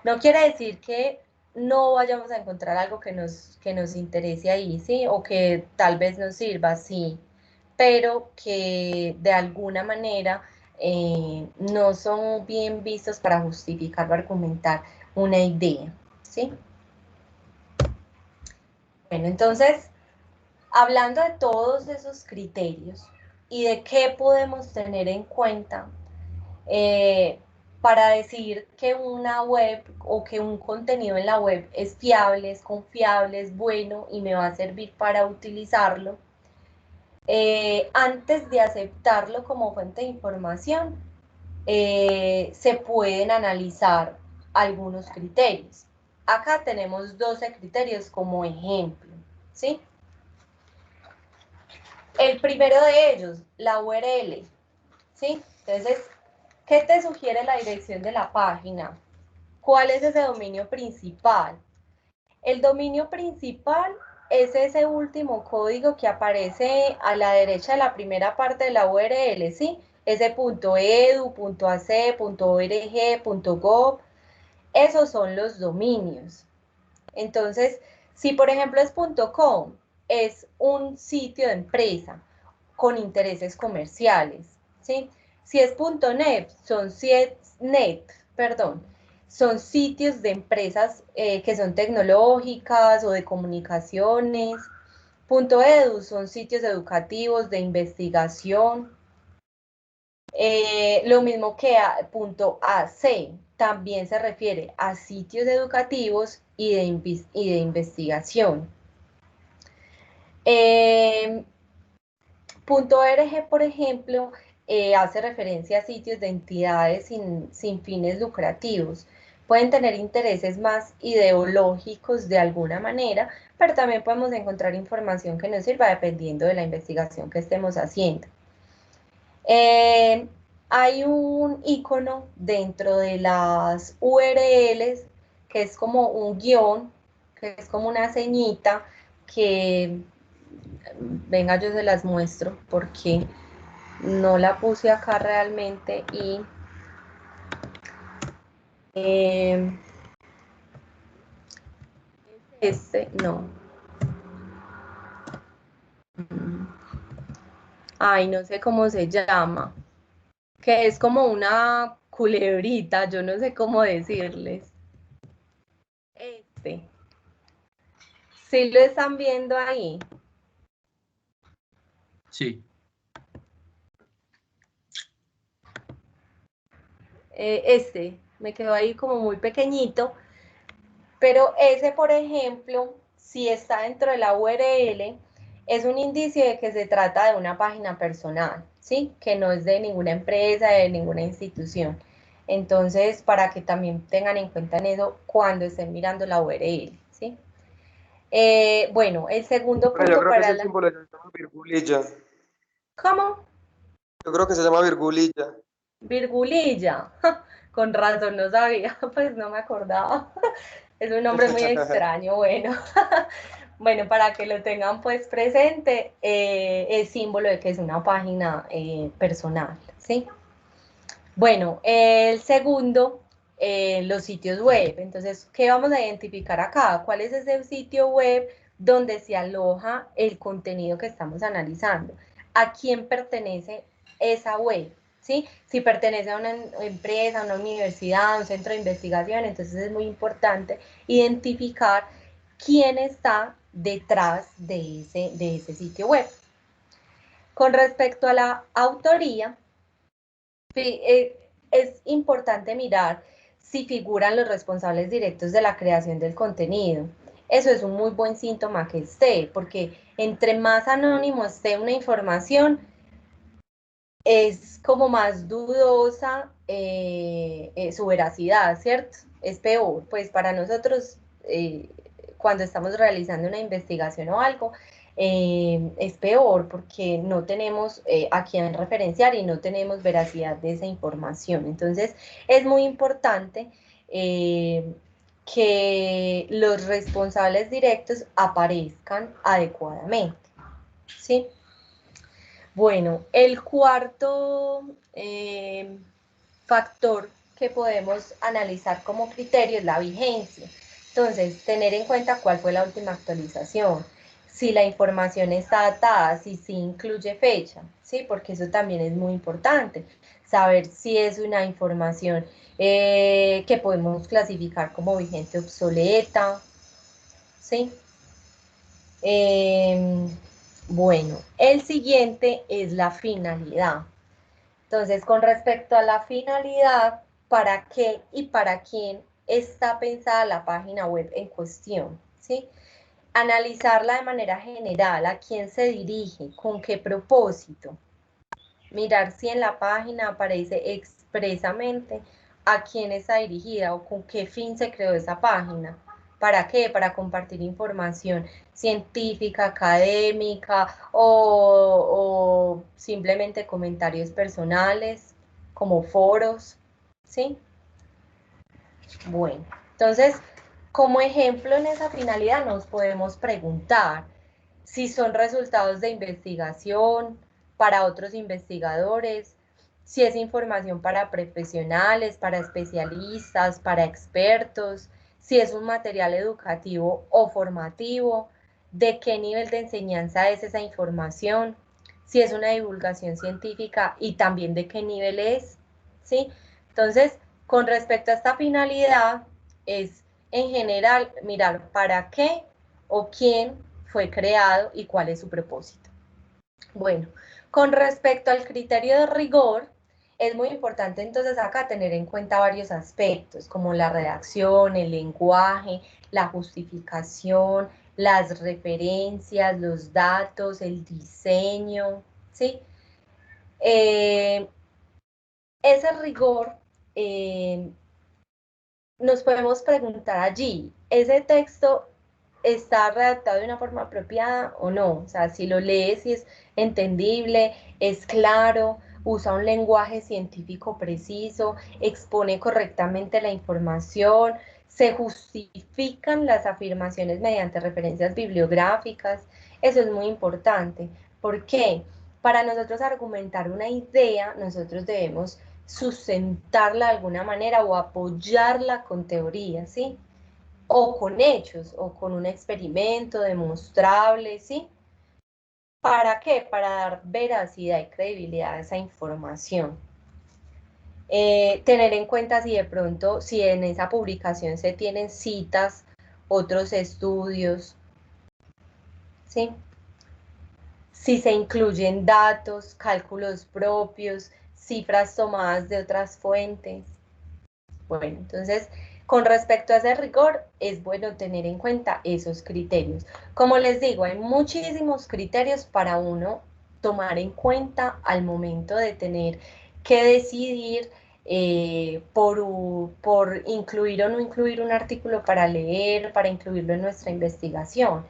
No quiere decir que no vayamos a encontrar algo que nos interese ahí, ¿sí? O que tal vez nos sirva, sí, pero que de alguna manera no son bien vistos para justificar o argumentar una idea, ¿sí? Bueno, entonces, hablando de todos esos criterios y de qué podemos tener en cuenta para decir que una web o que un contenido en la web es fiable, es confiable, es bueno y me va a servir para utilizarlo, antes de aceptarlo como fuente de información, se pueden analizar algunos criterios. Acá tenemos 12 criterios como ejemplo, ¿sí? El primero de ellos, la URL, ¿sí? Entonces, ¿qué te sugiere la dirección de la página? ¿Cuál es ese dominio principal? El dominio principal es ese último código que aparece a la derecha de la primera parte de la URL, ¿sí? Ese .edu, .ac, .org, .gov, esos son los dominios. Entonces, si por ejemplo es .com, es un sitio de empresa con intereses comerciales, ¿sí? Si es .net, son sitios de empresas que son tecnológicas o de comunicaciones. .edu son sitios educativos de investigación. Lo mismo que .ac, también se refiere a sitios educativos y de investigación. .org, por ejemplo, hace referencia a sitios de entidades sin fines lucrativos. Pueden tener intereses más ideológicos de alguna manera, pero también podemos encontrar información que nos sirva dependiendo de la investigación que estemos haciendo. Hay un icono dentro de las URLs que es como un guión, que es como una ceñita que, venga, yo se las muestro porque no la puse acá realmente y no. Ay, no sé cómo se llama, que es como una culebrita, yo no sé cómo decirles. ¿Sí lo están viendo ahí? Sí. Me quedó ahí como muy pequeñito, pero ese, por ejemplo, si está dentro de la URL, es un indicio de que se trata de una página personal, ¿sí? Que no es de ninguna empresa, de ninguna institución. Entonces, para que también tengan en cuenta en eso cuando estén mirando la URL, ¿sí? Bueno, el segundo Bueno, yo punto creo que para ese la... símbolo se llama virgulilla. ¿Cómo? Yo creo que se llama virgulilla. Virgulilla. Con razón no sabía, pues no me acordaba. Es un nombre muy extraño, bueno. Bueno, para que lo tengan pues presente, es símbolo de que es una página personal, ¿sí? Bueno, el segundo, los sitios web. Entonces, ¿qué vamos a identificar acá? ¿Cuál es ese sitio web donde se aloja el contenido que estamos analizando? ¿A quién pertenece esa web? ¿Sí? Si pertenece a una empresa, a una universidad, a un centro de investigación, entonces es muy importante identificar quién está detrás de ese sitio web. Con respecto a la autoría, es importante mirar si figuran los responsables directos de la creación del contenido. Eso es un muy buen síntoma que esté, porque entre más anónimo esté una información, es como más dudosa su veracidad, ¿cierto? Es peor, pues para nosotros, cuando estamos realizando una investigación o algo, es peor porque no tenemos a quién referenciar y no tenemos veracidad de esa información. Entonces, es muy importante que los responsables directos aparezcan adecuadamente, ¿sí? Bueno, el cuarto factor que podemos analizar como criterio es la vigencia. Entonces, tener en cuenta cuál fue la última actualización, si la información está datada, si sí incluye fecha, ¿sí? Porque eso también es muy importante, saber si es una información que podemos clasificar como vigente obsoleta, ¿sí? Bueno, el siguiente es la finalidad. Entonces, con respecto a la finalidad, ¿para qué y para quién está pensada la página web en cuestión? ¿Sí? Analizarla de manera general, a quién se dirige, con qué propósito. Mirar si en la página aparece expresamente a quién está dirigida o con qué fin se creó esa página. ¿Para qué? Para compartir información científica, académica o simplemente comentarios personales, como foros, ¿sí? Bueno, entonces, como ejemplo en esa finalidad nos podemos preguntar si son resultados de investigación para otros investigadores, si es información para profesionales, para especialistas, para expertos, si es un material educativo o formativo, de qué nivel de enseñanza es esa información, si es una divulgación científica y también de qué nivel es, ¿sí? Entonces, con respecto a esta finalidad, es en general mirar para qué o quién fue creado y cuál es su propósito. Bueno, con respecto al criterio de rigor, es muy importante entonces acá tener en cuenta varios aspectos, como la redacción, el lenguaje, la justificación, las referencias, los datos, el diseño, ¿sí? Ese rigor, nos podemos preguntar allí, ¿ese texto está redactado de una forma apropiada o no? O sea, si lo lees, si es entendible, es claro, usa un lenguaje científico preciso, expone correctamente la información, se justifican las afirmaciones mediante referencias bibliográficas. Eso es muy importante. ¿Por qué? Para nosotros argumentar una idea, nosotros debemos sustentarla de alguna manera o apoyarla con teoría, ¿sí? O con hechos, o con un experimento demostrable, ¿sí? ¿Para qué? Para dar veracidad y credibilidad a esa información. Tener en cuenta si de pronto, si en esa publicación se tienen citas, otros estudios, ¿sí? Si se incluyen datos, cálculos propios, cifras tomadas de otras fuentes. Bueno, entonces, con respecto a ese rigor, es bueno tener en cuenta esos criterios. Como les digo, hay muchísimos criterios para uno tomar en cuenta al momento de tener que decidir por incluir o no incluir un artículo para leer, para incluirlo en nuestra investigación.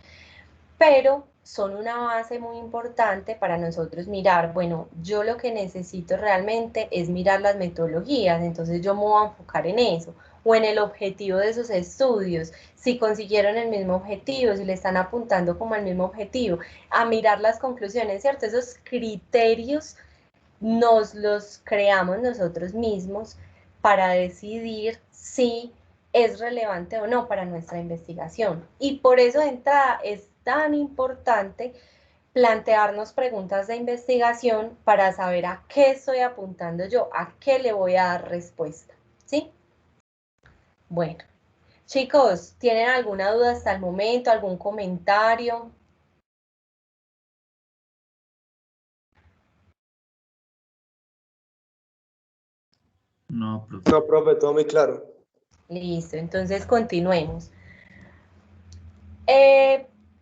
Pero son una base muy importante para nosotros mirar, bueno, yo lo que necesito realmente es mirar las metodologías, entonces yo me voy a enfocar en eso, o en el objetivo de esos estudios, si consiguieron el mismo objetivo, si le están apuntando como al mismo objetivo, a mirar las conclusiones, ¿cierto? Esos criterios nos los creamos nosotros mismos para decidir si es relevante o no para nuestra investigación. Y por eso de entrada es tan importante plantearnos preguntas de investigación para saber a qué estoy apuntando yo, a qué le voy a dar respuesta, ¿sí? Bueno, chicos, ¿tienen alguna duda hasta el momento, algún comentario? No, profe. No, profe, todo muy claro. Listo, entonces continuemos.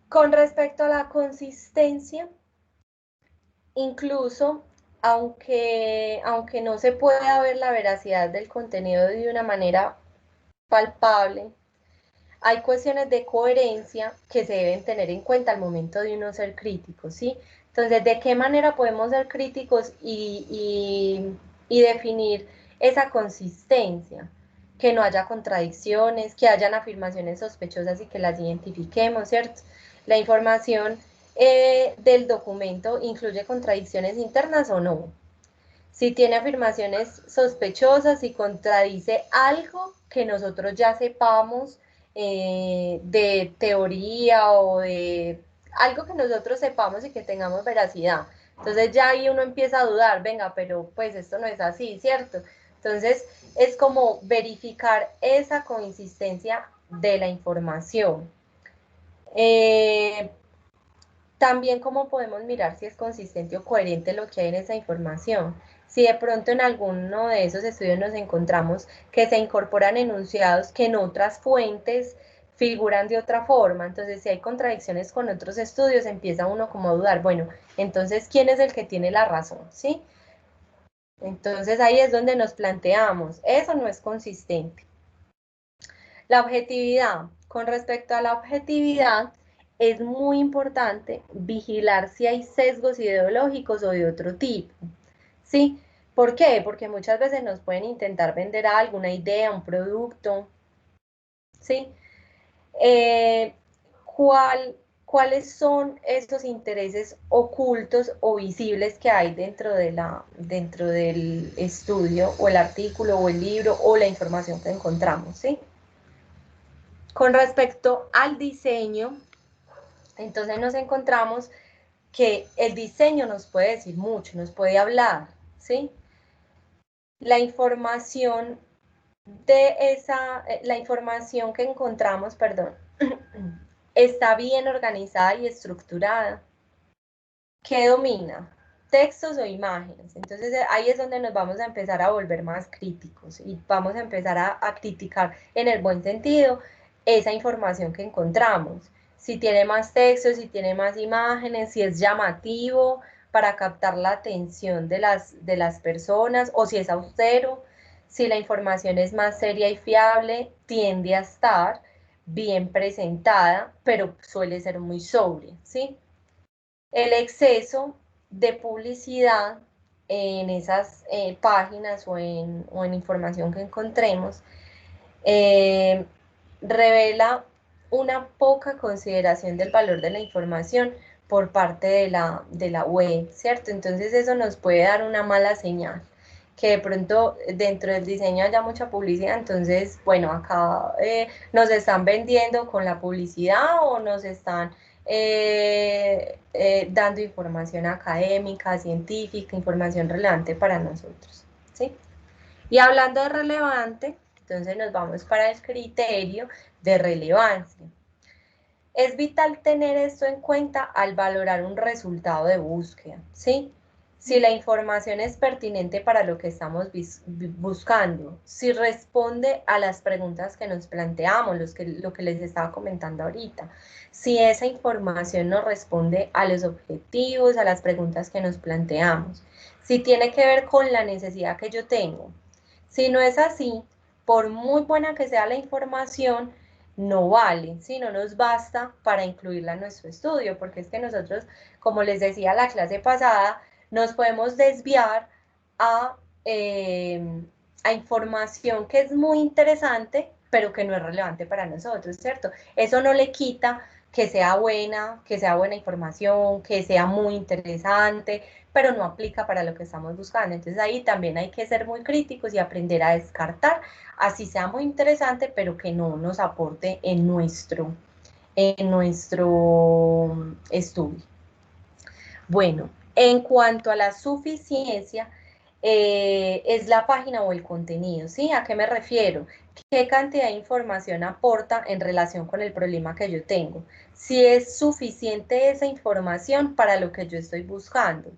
Con respecto a la consistencia, incluso aunque no se pueda ver la veracidad del contenido de una manera palpable, hay cuestiones de coherencia que se deben tener en cuenta al momento de uno ser crítico, ¿sí? Entonces, ¿de qué manera podemos ser críticos y definir esa consistencia? Que no haya contradicciones, que hayan afirmaciones sospechosas y que las identifiquemos, ¿cierto? La información del documento incluye contradicciones internas o no. Si tiene afirmaciones sospechosas, si contradice algo que nosotros ya sepamos de teoría o de algo que nosotros sepamos y que tengamos veracidad. Entonces ya ahí uno empieza a dudar, venga, pero pues esto no es así, ¿cierto? Entonces es como verificar esa consistencia de la información. También cómo podemos mirar si es consistente o coherente lo que hay en esa información. Si de pronto en alguno de esos estudios nos encontramos que se incorporan enunciados que en otras fuentes figuran de otra forma, entonces si hay contradicciones con otros estudios, empieza uno como a dudar, bueno, entonces, ¿quién es el que tiene la razón? ¿Sí? Entonces ahí es donde nos planteamos, eso no es consistente. La objetividad. Con respecto a la objetividad, es muy importante vigilar si hay sesgos ideológicos o de otro tipo. ¿Sí? ¿Por qué? Porque muchas veces nos pueden intentar vender algo, una idea, un producto. ¿Sí? ¿Cuáles son esos intereses ocultos o visibles que hay dentro del estudio o el artículo o el libro o la información que encontramos? ¿Sí? Con respecto al diseño, entonces nos encontramos que el diseño nos puede decir mucho, nos puede hablar, ¿sí? La información la información que encontramos, perdón, está bien organizada y estructurada. ¿Qué domina? Textos o imágenes. Entonces ahí es donde nos vamos a empezar a volver más críticos y vamos a empezar a criticar en el buen sentido esa información que encontramos. Si tiene más textos, si tiene más imágenes, si es llamativo para captar la atención de las personas o si es austero. Si la información es más seria y fiable, tiende a estar bien presentada, pero suele ser muy sobria, ¿sí? El exceso de publicidad en esas páginas o en información que encontremos revela una poca consideración del valor de la información por parte de la web, ¿cierto? Entonces eso nos puede dar una mala señal, que de pronto dentro del diseño haya mucha publicidad, entonces, bueno, acá nos están vendiendo con la publicidad o nos están dando información académica, científica, información relevante para nosotros, ¿sí? Y hablando de relevante, entonces nos vamos para el criterio de relevancia. Es vital tener esto en cuenta al valorar un resultado de búsqueda, ¿sí? Si la información es pertinente para lo que estamos buscando, si responde a las preguntas que nos planteamos, lo que les estaba comentando ahorita, si esa información nos responde a los objetivos, a las preguntas que nos planteamos, si tiene que ver con la necesidad que yo tengo. Si no es así, por muy buena que sea la información, no vale, ¿sí? No nos basta para incluirla en nuestro estudio, porque es que nosotros, como les decía la clase pasada, nos podemos desviar a información que es muy interesante, pero que no es relevante para nosotros, ¿cierto? Eso no le quita que sea buena información, que sea muy interesante, pero no aplica para lo que estamos buscando. Entonces ahí también hay que ser muy críticos y aprender a descartar, así sea muy interesante, pero que no nos aporte en nuestro estudio. Bueno, en cuanto a la suficiencia, es la página o el contenido, ¿sí? ¿A qué me refiero? ¿Qué cantidad de información aporta en relación con el problema que yo tengo? Si es suficiente esa información para lo que yo estoy buscando.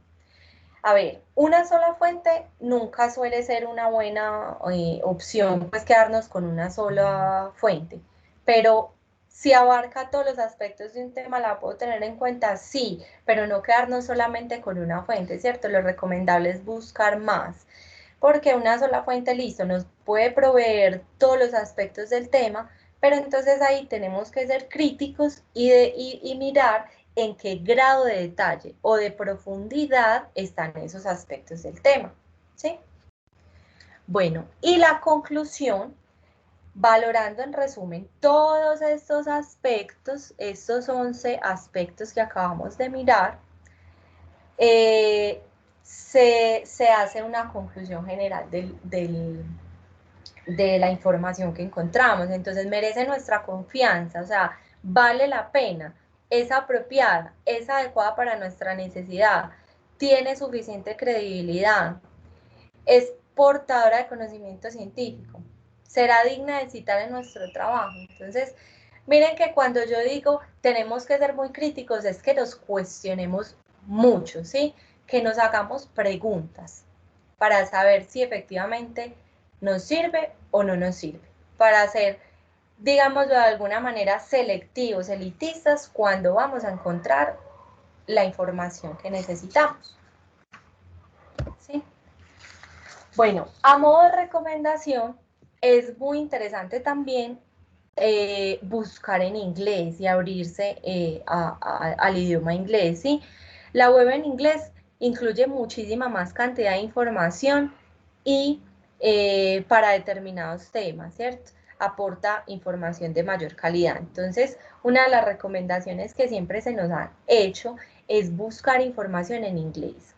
A ver, una sola fuente nunca suele ser una buena opción, pues quedarnos con una sola fuente, pero si abarca todos los aspectos de un tema, ¿la puedo tener en cuenta? Sí, pero no quedarnos solamente con una fuente, ¿cierto? Lo recomendable es buscar más, porque una sola fuente, listo, nos puede proveer todos los aspectos del tema, pero entonces ahí tenemos que ser críticos y mirar en qué grado de detalle o de profundidad están esos aspectos del tema, ¿sí? Bueno, y la conclusión valorando en resumen todos estos aspectos, estos 11 aspectos que acabamos de mirar, se hace una conclusión general de la información que encontramos. Entonces merece nuestra confianza, o sea, vale la pena, es apropiada, es adecuada para nuestra necesidad, tiene suficiente credibilidad, es portadora de conocimiento científico, será digna de citar en nuestro trabajo. Entonces, miren que cuando yo digo tenemos que ser muy críticos, es que nos cuestionemos mucho, ¿sí? Que nos hagamos preguntas para saber si efectivamente nos sirve o no nos sirve, para ser, digámoslo de alguna manera, selectivos, elitistas, cuando vamos a encontrar la información que necesitamos. ¿Sí? Bueno, a modo de recomendación, es muy interesante también buscar en inglés y abrirse al idioma inglés, ¿sí? La web en inglés incluye muchísima más cantidad de información y para determinados temas, ¿cierto? Aporta información de mayor calidad. Entonces, una de las recomendaciones que siempre se nos han hecho es buscar información en inglés.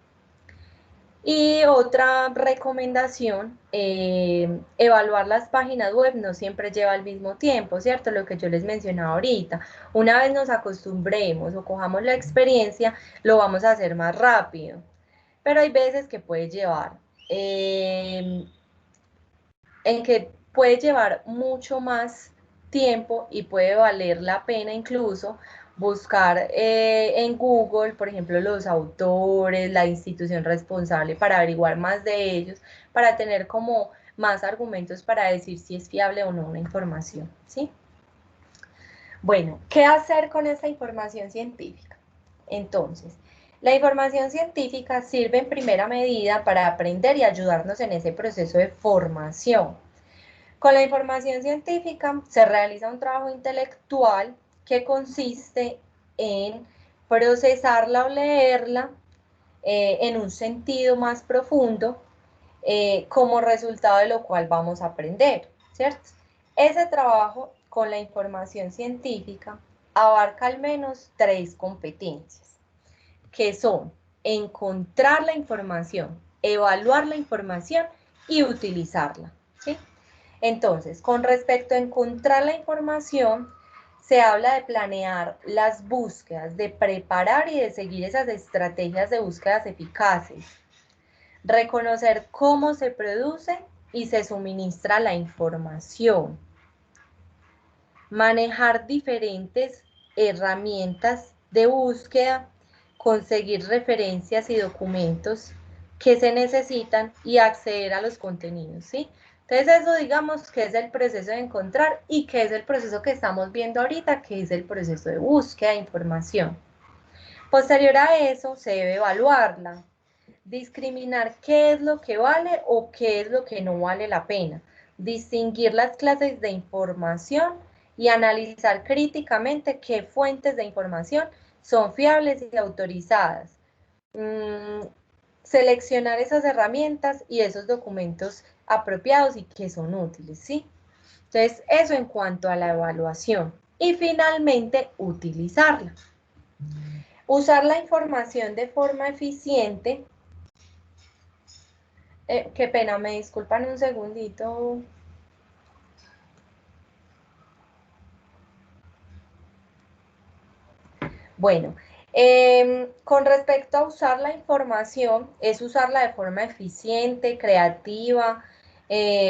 Y otra recomendación, evaluar las páginas web no siempre lleva al mismo tiempo, ¿cierto? Lo que yo les mencionaba ahorita. Una vez nos acostumbremos o cojamos la experiencia, lo vamos a hacer más rápido. Pero hay veces que puede llevar, en que puede llevar mucho más tiempo y puede valer la pena incluso buscar en Google, por ejemplo, los autores, la institución responsable para averiguar más de ellos, para tener como más argumentos para decir si es fiable o no una información, ¿sí? Bueno, ¿qué hacer con esta información científica? Entonces, la información científica sirve en primera medida para aprender y ayudarnos en ese proceso de formación. Con la información científica se realiza un trabajo intelectual que consiste en procesarla o leerla en un sentido más profundo, como resultado de lo cual vamos a aprender, ¿cierto? Ese trabajo con la información científica abarca al menos 3 competencias, que son encontrar la información, evaluar la información y utilizarla, ¿sí? Entonces, con respecto a encontrar la información, se habla de planear las búsquedas, de preparar y de seguir esas estrategias de búsquedas eficaces, reconocer cómo se produce y se suministra la información, manejar diferentes herramientas de búsqueda, conseguir referencias y documentos que se necesitan y acceder a los contenidos, ¿sí? Entonces eso digamos que es el proceso de encontrar y que es el proceso que estamos viendo ahorita, que es el proceso de búsqueda de información. Posterior a eso se debe evaluarla, discriminar qué es lo que vale o qué es lo que no vale la pena, distinguir las clases de información y analizar críticamente qué fuentes de información son fiables y autorizadas. Seleccionar esas herramientas y esos documentos apropiados y que son útiles, ¿sí? Entonces, eso en cuanto a la evaluación. Y finalmente, utilizarla. Usar la información de forma eficiente. Qué pena, me disculpan un segundito. Bueno, con respecto a usar la información, es usarla de forma eficiente, creativa,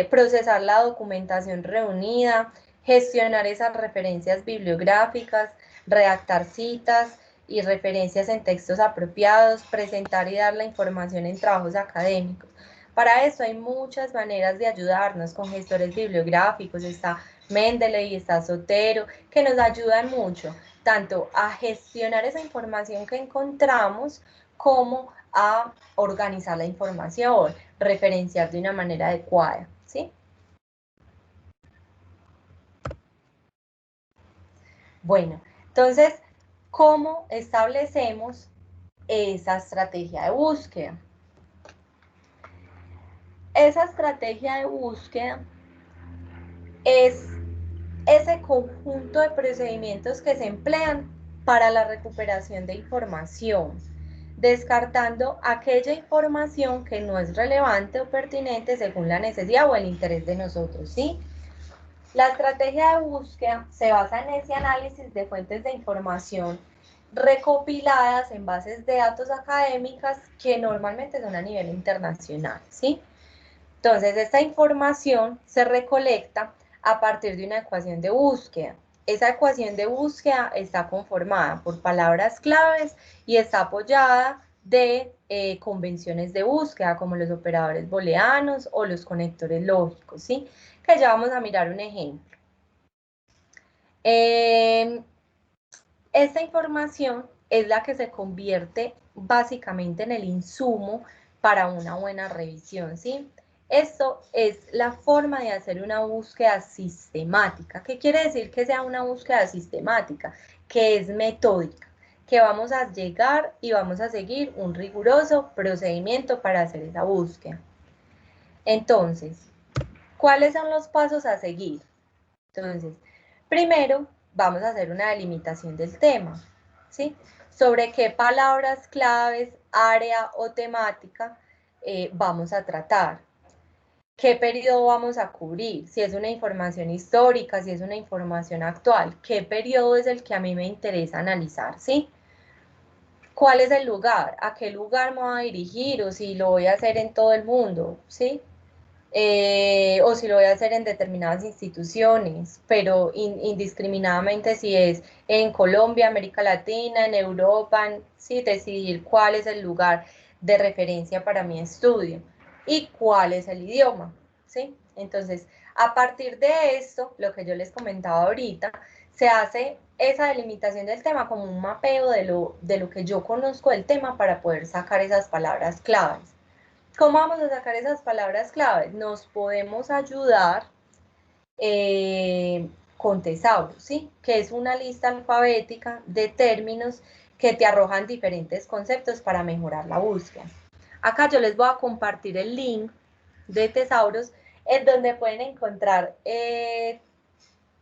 procesar la documentación reunida, gestionar esas referencias bibliográficas, redactar citas y referencias en textos apropiados, presentar y dar la información en trabajos académicos. Para eso hay muchas maneras de ayudarnos con gestores bibliográficos, está Mendeley, está Zotero, que nos ayudan mucho, tanto a gestionar esa información que encontramos como a organizar la información, referenciar de una manera adecuada, ¿sí? Bueno, entonces, ¿cómo establecemos esa estrategia de búsqueda? Esa estrategia de búsqueda es ese conjunto de procedimientos que se emplean para la recuperación de información, descartando aquella información que no es relevante o pertinente según la necesidad o el interés de nosotros, ¿sí? La estrategia de búsqueda se basa en ese análisis de fuentes de información recopiladas en bases de datos académicas que normalmente son a nivel internacional, ¿sí? Entonces, esta información se recolecta a partir de una ecuación de búsqueda. Esa ecuación de búsqueda está conformada por palabras claves y está apoyada de convenciones de búsqueda, como los operadores booleanos o los conectores lógicos, ¿sí? Que ya vamos a mirar un ejemplo. Esta información es la que se convierte básicamente en el insumo para una buena revisión, ¿sí? Esto es la forma de hacer una búsqueda sistemática. ¿Qué quiere decir que sea una búsqueda sistemática? Que es metódica, que vamos a llegar y vamos a seguir un riguroso procedimiento para hacer esa búsqueda. Entonces, ¿cuáles son los pasos a seguir? Entonces, primero vamos a hacer una delimitación del tema, ¿sí? Sobre qué palabras claves, área o temática vamos a tratar. ¿Qué periodo vamos a cubrir? Si es una información histórica, si es una información actual, ¿qué periodo es el que a mí me interesa analizar, sí? ¿Cuál es el lugar? ¿A qué lugar me voy a dirigir? O si lo voy a hacer en todo el mundo, ¿sí? O si lo voy a hacer en determinadas instituciones, pero indiscriminadamente si es en Colombia, América Latina, en Europa, sí, decidir cuál es el lugar de referencia para mi estudio y cuál es el idioma, ¿sí? Entonces, a partir de esto, lo que yo les comentaba ahorita, se hace esa delimitación del tema como un mapeo de lo que yo conozco del tema para poder sacar esas palabras claves. ¿Cómo vamos a sacar esas palabras claves? Nos podemos ayudar con Tesaurus, ¿sí? Que es una lista alfabética de términos que te arrojan diferentes conceptos para mejorar la búsqueda. Acá yo les voy a compartir el link de Tesaurus en donde pueden encontrar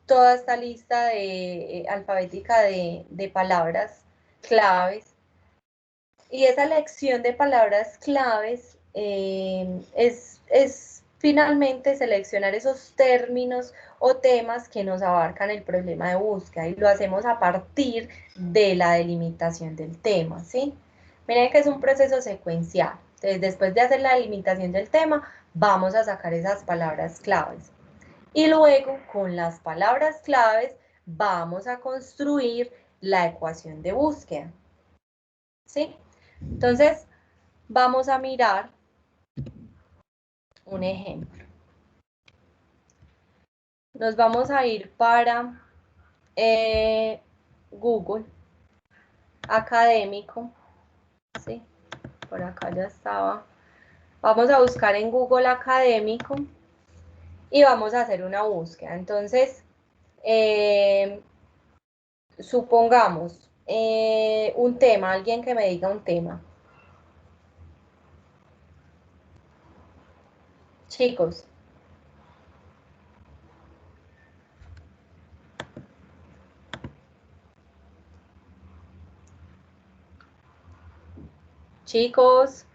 toda esta lista alfabética de palabras claves. Y esa elección de palabras claves es finalmente seleccionar esos términos o temas que nos abarcan el problema de búsqueda y lo hacemos a partir de la delimitación del tema, ¿sí? Miren que es un proceso secuencial. Entonces, después de hacer la delimitación del tema, vamos a sacar esas palabras claves. Y luego, con las palabras claves, vamos a construir la ecuación de búsqueda, ¿sí? Entonces, vamos a mirar un ejemplo. Nos vamos a ir para Google Académico, ¿sí? Por acá ya estaba. Vamos a buscar en Google Académico y vamos a hacer una búsqueda. Entonces, supongamos un tema, alguien que me diga un tema. Chicos. Chicos.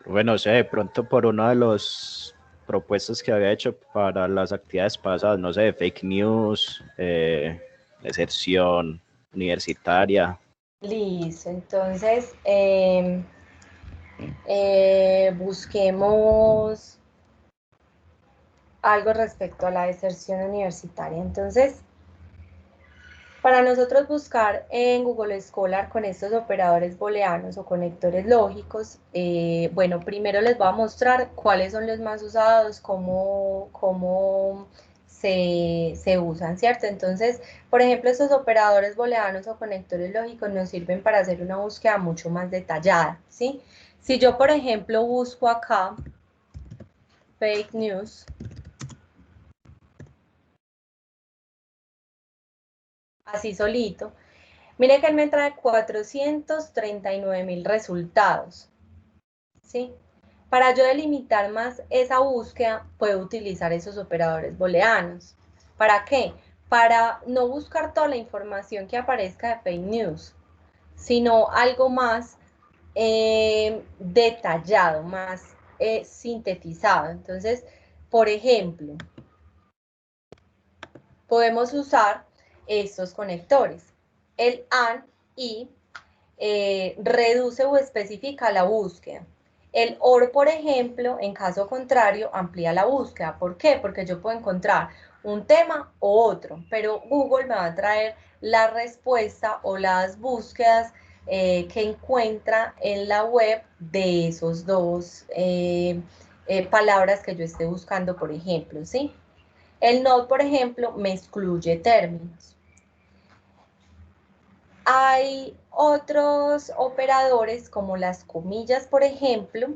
Bueno, o sea, de pronto por una de las propuestas que había hecho para las actividades pasadas, no sé, fake news, deserción universitaria. Listo, entonces busquemos algo respecto a la deserción universitaria. Entonces, para nosotros buscar en Google Scholar con estos operadores booleanos o conectores lógicos, bueno, primero les voy a mostrar cuáles son los más usados, cómo se usan, ¿cierto? Entonces, por ejemplo, estos operadores booleanos o conectores lógicos nos sirven para hacer una búsqueda mucho más detallada, ¿sí? Si yo, por ejemplo, busco acá fake news, así solito, mire que él me trae 439.000 resultados, ¿sí? Para yo delimitar más esa búsqueda, puedo utilizar esos operadores booleanos. ¿Para qué? Para no buscar toda la información que aparezca de fake news, sino algo más detallado, más sintetizado. Entonces, por ejemplo, podemos usar estos conectores. El AND y reduce o especifica la búsqueda. El OR, por ejemplo, en caso contrario, amplía la búsqueda. ¿Por qué? Porque yo puedo encontrar un tema o otro, pero Google me va a traer la respuesta o las búsquedas que encuentra en la web de esos dos palabras que yo esté buscando, por ejemplo, ¿sí? El NOT, por ejemplo, me excluye términos. Hay otros operadores como las comillas, por ejemplo,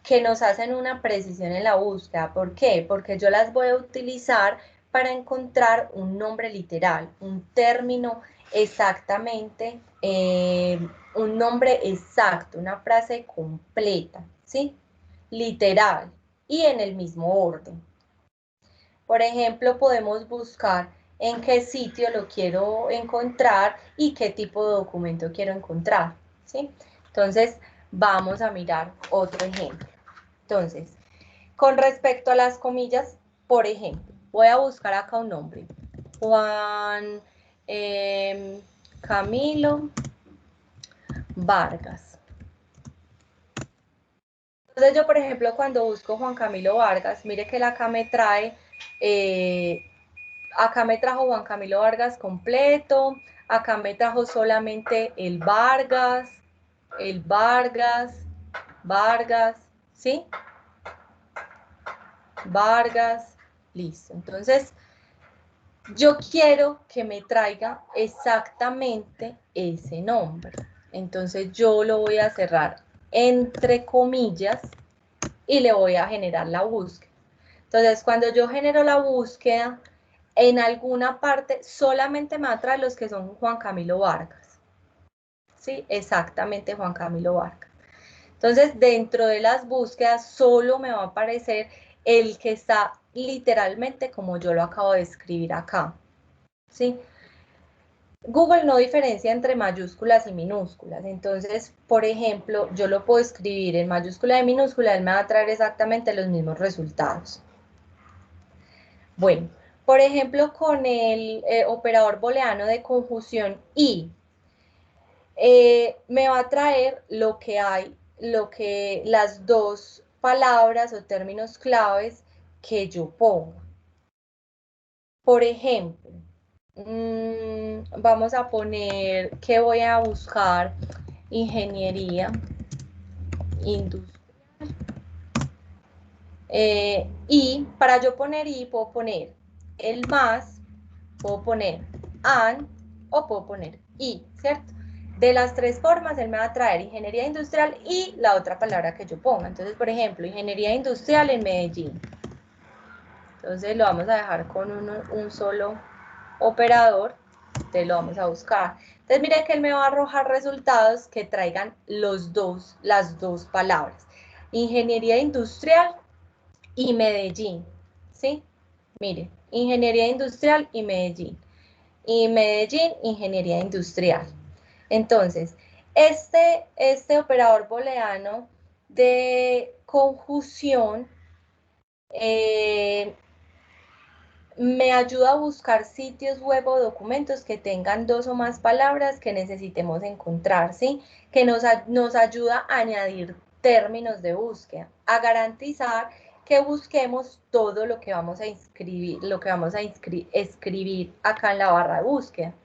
que nos hacen una precisión en la búsqueda. ¿Por qué? Porque yo las voy a utilizar para encontrar un nombre literal, un término exactamente, un nombre exacto, una frase completa, ¿sí? Literal y en el mismo orden. Por ejemplo, podemos buscar en qué sitio lo quiero encontrar y qué tipo de documento quiero encontrar, ¿sí? Entonces, vamos a mirar otro ejemplo. Entonces, con respecto a las comillas, por ejemplo, voy a buscar acá un nombre. Juan Camilo Vargas. Entonces yo, por ejemplo, cuando busco Juan Camilo Vargas, mire que él acá me trae, acá me trajo Juan Camilo Vargas completo, acá me trajo solamente el Vargas, Vargas, ¿sí? Vargas, listo. Entonces, yo quiero que me traiga exactamente ese nombre. Entonces, yo lo voy a cerrar entre comillas y le voy a generar la búsqueda. Entonces, cuando yo genero la búsqueda, en alguna parte solamente me va a traer los que son Juan Camilo Vargas. ¿Sí? Exactamente Juan Camilo Vargas. Entonces, dentro de las búsquedas solo me va a aparecer el que está literalmente como yo lo acabo de escribir acá. ¿Sí? Google no diferencia entre mayúsculas y minúsculas. Entonces, por ejemplo, yo lo puedo escribir en mayúscula y minúscula, él me va a traer exactamente los mismos resultados. Bueno, por ejemplo, con el operador booleano de conjunción y, me va a traer lo que hay, las dos palabras o términos claves que yo pongo. Por ejemplo, vamos a poner que voy a buscar ingeniería industrial. Y para yo poner y, puedo poner el más, puedo poner an o puedo poner y, ¿cierto? De las tres formas, él me va a traer ingeniería industrial y la otra palabra que yo ponga. Entonces, por ejemplo, ingeniería industrial en Medellín. Entonces lo vamos a dejar con un solo operador. Entonces lo vamos a buscar. Entonces mire que él me va a arrojar resultados que traigan las dos palabras. Ingeniería industrial y Medellín. ¿Sí? Mire, ingeniería industrial y Medellín. Y Medellín, ingeniería industrial. Entonces, este operador booleano de conjunción me ayuda a buscar sitios web o documentos que tengan dos o más palabras que necesitemos encontrar, ¿sí? Que nos ayuda a añadir términos de búsqueda, a garantizar que busquemos todo lo que vamos a escribir acá en la barra de búsqueda.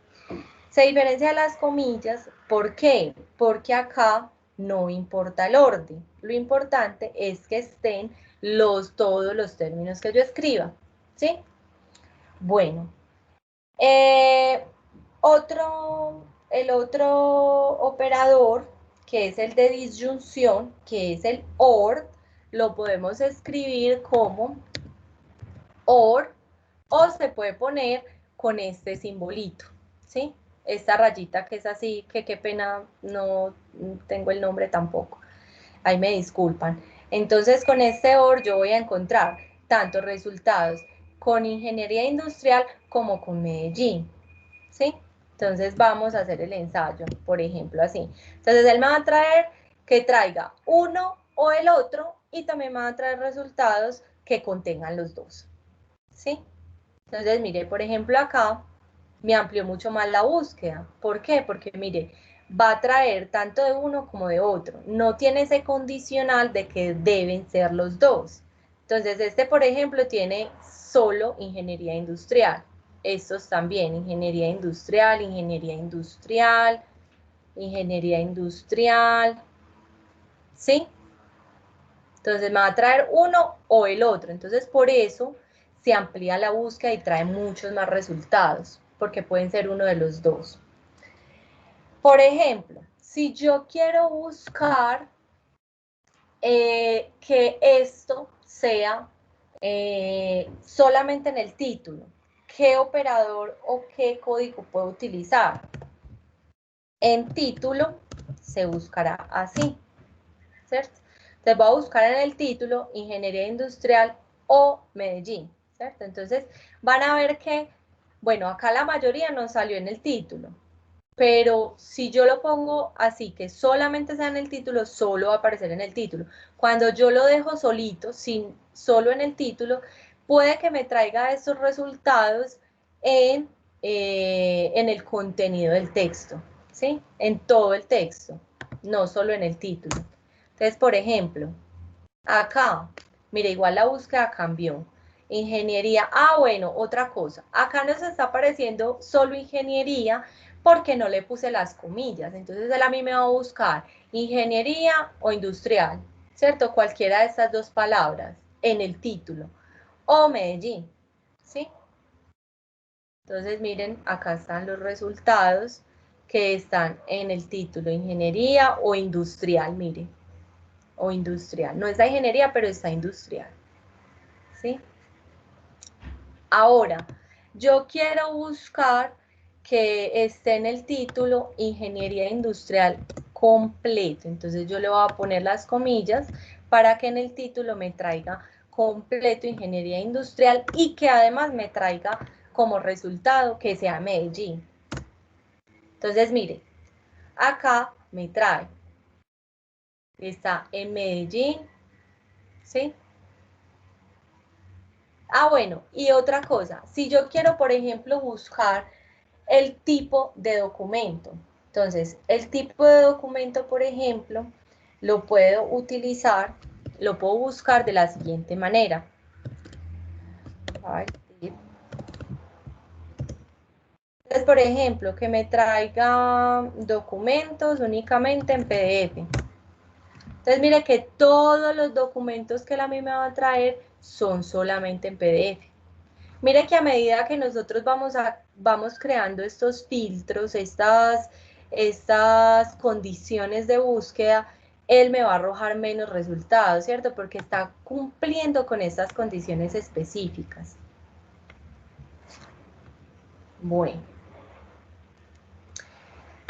Se diferencia de las comillas, ¿por qué? Porque acá no importa el orden, lo importante es que estén todos los términos que yo escriba, ¿sí? Bueno, el otro operador, que es el de disyunción, que es el OR, lo podemos escribir como OR, o se puede poner con este simbolito, ¿sí? Esta rayita que es así, que qué pena, no tengo el nombre tampoco. Ahí me disculpan. Entonces, con este OR yo voy a encontrar tanto resultados con ingeniería industrial como con Medellín, ¿sí? Entonces, vamos a hacer el ensayo, por ejemplo, así. Entonces, él me va a traer que traiga uno o el otro y también me va a traer resultados que contengan los dos, ¿sí? Entonces, mire, por ejemplo, acá me amplió mucho más la búsqueda. ¿Por qué? Porque, mire, va a traer tanto de uno como de otro. No tiene ese condicional de que deben ser los dos. Entonces, este, por ejemplo, tiene solo ingeniería industrial. Estos también, ingeniería industrial, ingeniería industrial, ingeniería industrial, ¿sí? Entonces me va a traer uno o el otro. Entonces por eso se amplía la búsqueda y trae muchos más resultados, porque pueden ser uno de los dos. Por ejemplo, si yo quiero buscar que esto sea solamente en el título, ¿qué operador o qué código puedo utilizar? En título se buscará así, ¿cierto? Entonces voy a buscar en el título Ingeniería Industrial o Medellín, ¿cierto? Entonces van a ver que, bueno, acá la mayoría nos salió en el título, pero si yo lo pongo así, que solamente sea en el título, solo va a aparecer en el título. Cuando yo lo dejo solito, solo en el título, puede que me traiga esos resultados en el contenido del texto, ¿sí? En todo el texto, no solo en el título. Entonces, por ejemplo, acá, mire, igual la búsqueda cambió. Ingeniería, bueno, otra cosa. Acá nos está apareciendo solo ingeniería porque no le puse las comillas. Entonces él a mí me va a buscar ingeniería o industrial, ¿cierto? Cualquiera de estas dos palabras en el título. O Medellín, ¿sí? Entonces miren, acá están los resultados que están en el título, ingeniería o industrial, miren. O industrial. No está ingeniería, pero está industrial. ¿Sí? Ahora, yo quiero buscar que esté en el título ingeniería industrial completo. Entonces yo le voy a poner las comillas para que en el título me traiga completo ingeniería industrial y que además me traiga como resultado que sea Medellín. Entonces, mire, acá me trae. Está en Medellín, ¿sí? Bueno, y otra cosa, si yo quiero, por ejemplo, buscar el tipo de documento, entonces, el tipo de documento, por ejemplo, lo puedo utilizar, lo puedo buscar de la siguiente manera. Entonces, por ejemplo, que me traiga documentos únicamente en PDF. Entonces, mire que todos los documentos que él a mí me va a traer son solamente en PDF. Mire que a medida que nosotros vamos creando estos filtros, estas condiciones de búsqueda, él me va a arrojar menos resultados, ¿cierto? Porque está cumpliendo con estas condiciones específicas. Bueno.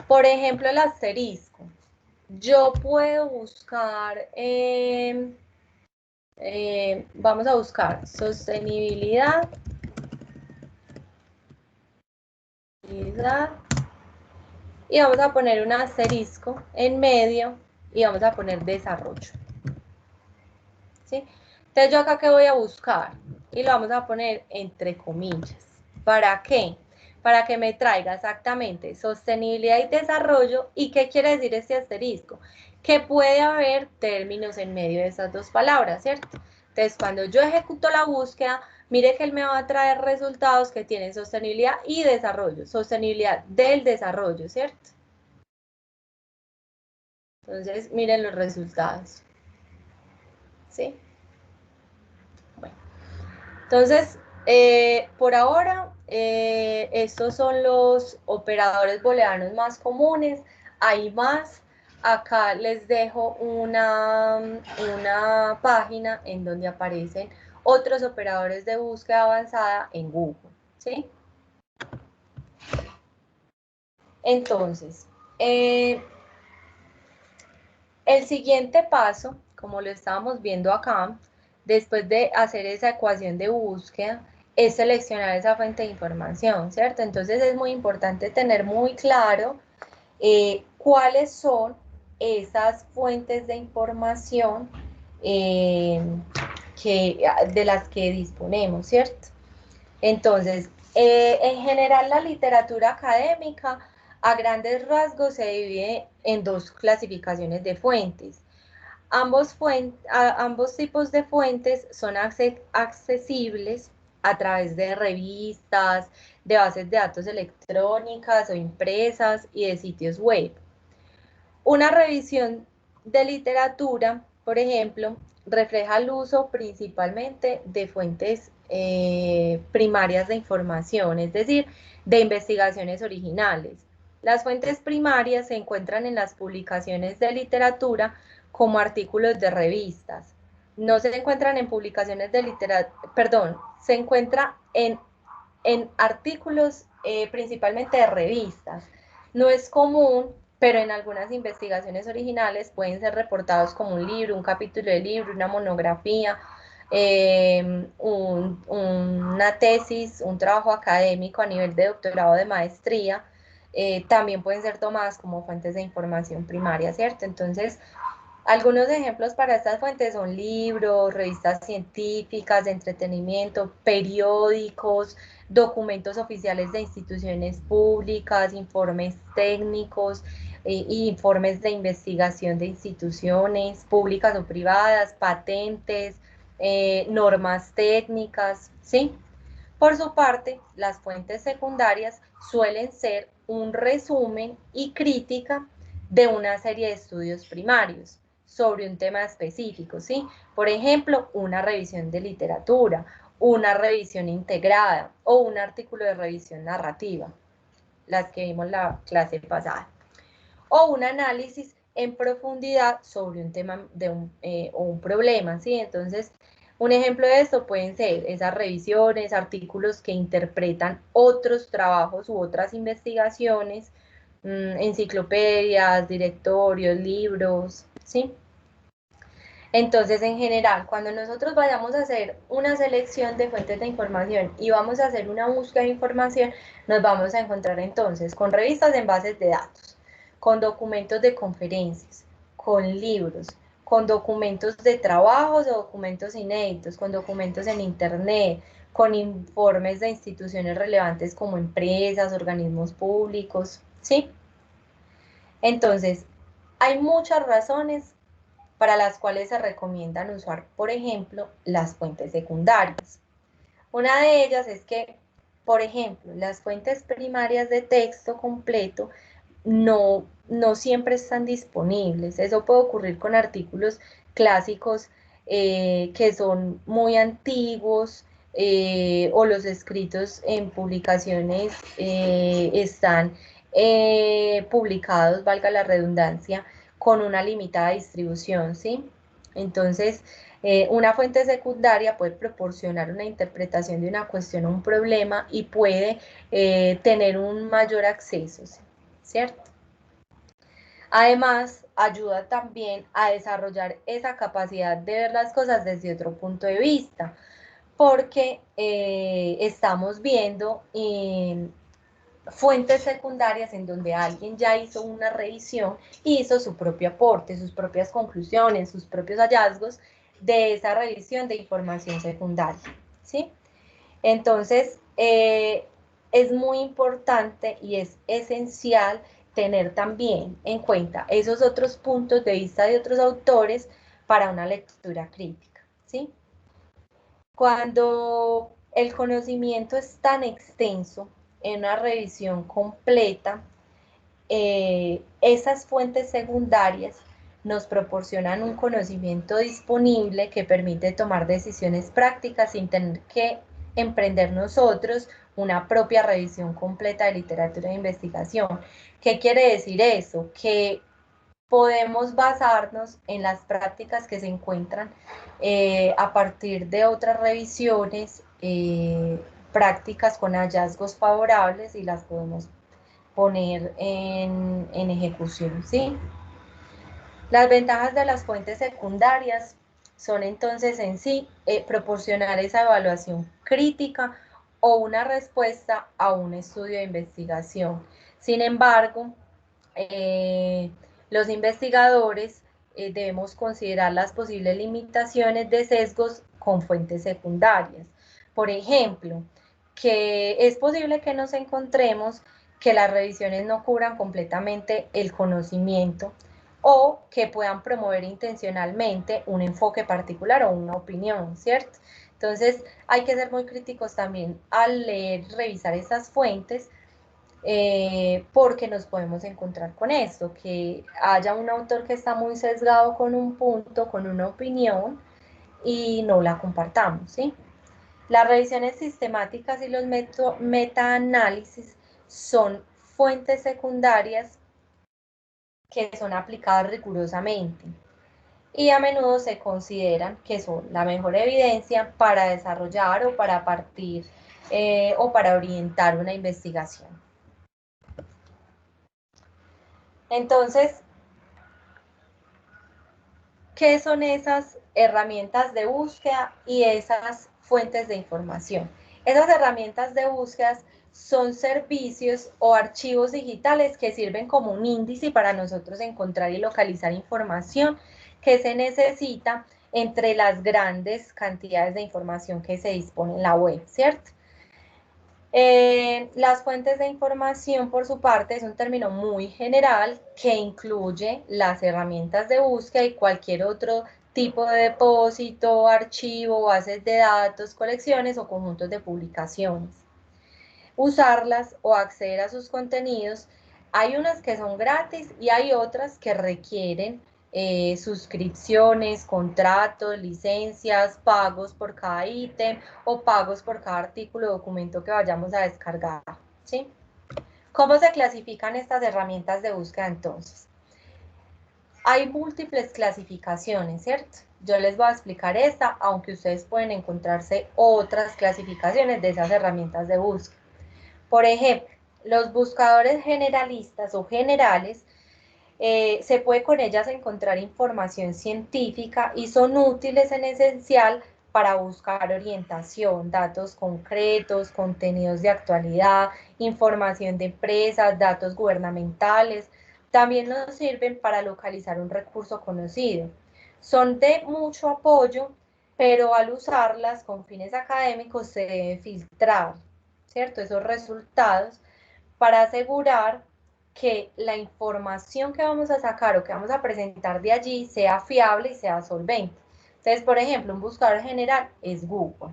Por ejemplo, el asterisco. Yo puedo buscar, vamos a buscar sostenibilidad. Y vamos a poner un asterisco en medio y vamos a poner desarrollo. ¿Sí? Entonces yo acá que voy a buscar y lo vamos a poner entre comillas. ¿Para qué? Para que me traiga exactamente sostenibilidad y desarrollo. ¿Y qué quiere decir este asterisco? Que puede haber términos en medio de esas dos palabras, ¿cierto? Entonces cuando yo ejecuto la búsqueda, mire que él me va a traer resultados que tienen sostenibilidad y desarrollo, sostenibilidad del desarrollo, ¿cierto? Entonces, miren los resultados. ¿Sí? Bueno. Entonces, por ahora, estos son los operadores booleanos más comunes. Hay más. Acá les dejo una página en donde aparecen otros operadores de búsqueda avanzada en Google. ¿Sí? Entonces, el siguiente paso, como lo estábamos viendo acá, después de hacer esa ecuación de búsqueda, es seleccionar esa fuente de información, ¿cierto? Entonces es muy importante tener muy claro cuáles son esas fuentes de información de las que disponemos, ¿cierto? Entonces, en general la literatura académica a grandes rasgos se divide en dos clasificaciones de fuentes. Ambos tipos de fuentes son accesibles a través de revistas, de bases de datos electrónicas o impresas y de sitios web. Una revisión de literatura, por ejemplo, refleja el uso principalmente de fuentes primarias de información, es decir, de investigaciones originales. Las fuentes primarias se encuentran en las publicaciones de literatura como artículos de revistas. No se encuentran en publicaciones de literatura, perdón, se encuentra en artículos principalmente de revistas. No es común, pero en algunas investigaciones originales pueden ser reportados como un libro, un capítulo de libro, una monografía, una tesis, un trabajo académico a nivel de doctorado o de maestría. También pueden ser tomadas como fuentes de información primaria, ¿cierto? Entonces, algunos ejemplos para estas fuentes son libros, revistas científicas de entretenimiento, periódicos, documentos oficiales de instituciones públicas, informes técnicos, informes de investigación de instituciones públicas o privadas, patentes, normas técnicas, ¿sí? Por su parte, las fuentes secundarias suelen ser un resumen y crítica de una serie de estudios primarios sobre un tema específico, ¿sí? Por ejemplo, una revisión de literatura, una revisión integrada o un artículo de revisión narrativa, las que vimos la clase pasada, o un análisis en profundidad sobre un tema o un problema, ¿sí? Entonces, un ejemplo de esto pueden ser esas revisiones, artículos que interpretan otros trabajos u otras investigaciones, enciclopedias, directorios, libros, ¿sí? Entonces, en general, cuando nosotros vayamos a hacer una selección de fuentes de información y vamos a hacer una búsqueda de información, nos vamos a encontrar entonces con revistas en bases de datos, con documentos de conferencias, con libros, con documentos de trabajos o documentos inéditos, con documentos en internet, con informes de instituciones relevantes como empresas, organismos públicos, ¿sí? Entonces, hay muchas razones para las cuales se recomiendan usar, por ejemplo, las fuentes secundarias. Una de ellas es que, por ejemplo, las fuentes primarias de texto completo no siempre están disponibles. Eso puede ocurrir con artículos clásicos que son muy antiguos o los escritos en publicaciones están publicados, valga la redundancia, con una limitada distribución, ¿sí? Entonces, una fuente secundaria puede proporcionar una interpretación de una cuestión o un problema y puede tener un mayor acceso, ¿cierto? Además, ayuda también a desarrollar esa capacidad de ver las cosas desde otro punto de vista, porque estamos viendo fuentes secundarias en donde alguien ya hizo una revisión y hizo su propio aporte, sus propias conclusiones, sus propios hallazgos de esa revisión de información secundaria, ¿sí? Entonces, es muy importante y es esencial tener también en cuenta esos otros puntos de vista de otros autores para una lectura crítica, ¿sí? Cuando el conocimiento es tan extenso en una revisión completa, esas fuentes secundarias nos proporcionan un conocimiento disponible que permite tomar decisiones prácticas sin tener que emprender nosotros una propia revisión completa de literatura de investigación. ¿Qué quiere decir eso? Que podemos basarnos en las prácticas que se encuentran a partir de otras revisiones, prácticas con hallazgos favorables y las podemos poner en ejecución, ¿sí? Las ventajas de las fuentes secundarias son entonces en sí proporcionar esa evaluación crítica o una respuesta a un estudio de investigación. Sin embargo, los investigadores debemos considerar las posibles limitaciones de sesgos con fuentes secundarias. Por ejemplo, que es posible que nos encontremos que las revisiones no cubran completamente el conocimiento o que puedan promover intencionalmente un enfoque particular o una opinión, ¿cierto? Entonces hay que ser muy críticos también al leer, revisar esas fuentes, porque nos podemos encontrar con esto, que haya un autor que está muy sesgado con un punto, con una opinión, y no la compartamos, ¿sí? Las revisiones sistemáticas y los metaanálisis son fuentes secundarias que son aplicadas rigurosamente y a menudo se consideran que son la mejor evidencia para desarrollar o para partir o para orientar una investigación. Entonces, ¿qué son esas herramientas de búsqueda y esas fuentes de información? Esas herramientas de búsqueda son servicios o archivos digitales que sirven como un índice para nosotros encontrar y localizar información que se necesita entre las grandes cantidades de información que se dispone en la web, ¿cierto? Las fuentes de información, por su parte, es un término muy general que incluye las herramientas de búsqueda y cualquier otro tipo de depósito, archivo, bases de datos, colecciones o conjuntos de publicaciones. Usarlas o acceder a sus contenidos, hay unas que son gratis y hay otras que requieren suscripciones, contratos, licencias, pagos por cada ítem o pagos por cada artículo o documento que vayamos a descargar, ¿sí? ¿Cómo se clasifican estas herramientas de búsqueda entonces? Hay múltiples clasificaciones, ¿cierto? Yo les voy a explicar esta, aunque ustedes pueden encontrarse otras clasificaciones de esas herramientas de búsqueda. Por ejemplo, los buscadores generalistas o generales, se puede con ellas encontrar información científica y son útiles en esencial para buscar orientación, datos concretos, contenidos de actualidad, información de empresas, datos gubernamentales. También nos sirven para localizar un recurso conocido. Son de mucho apoyo, pero al usarlas con fines académicos se debe filtrar, ¿cierto? Esos resultados para asegurar que la información que vamos a sacar o que vamos a presentar de allí sea fiable y sea solvente. Entonces, por ejemplo, un buscador general es Google,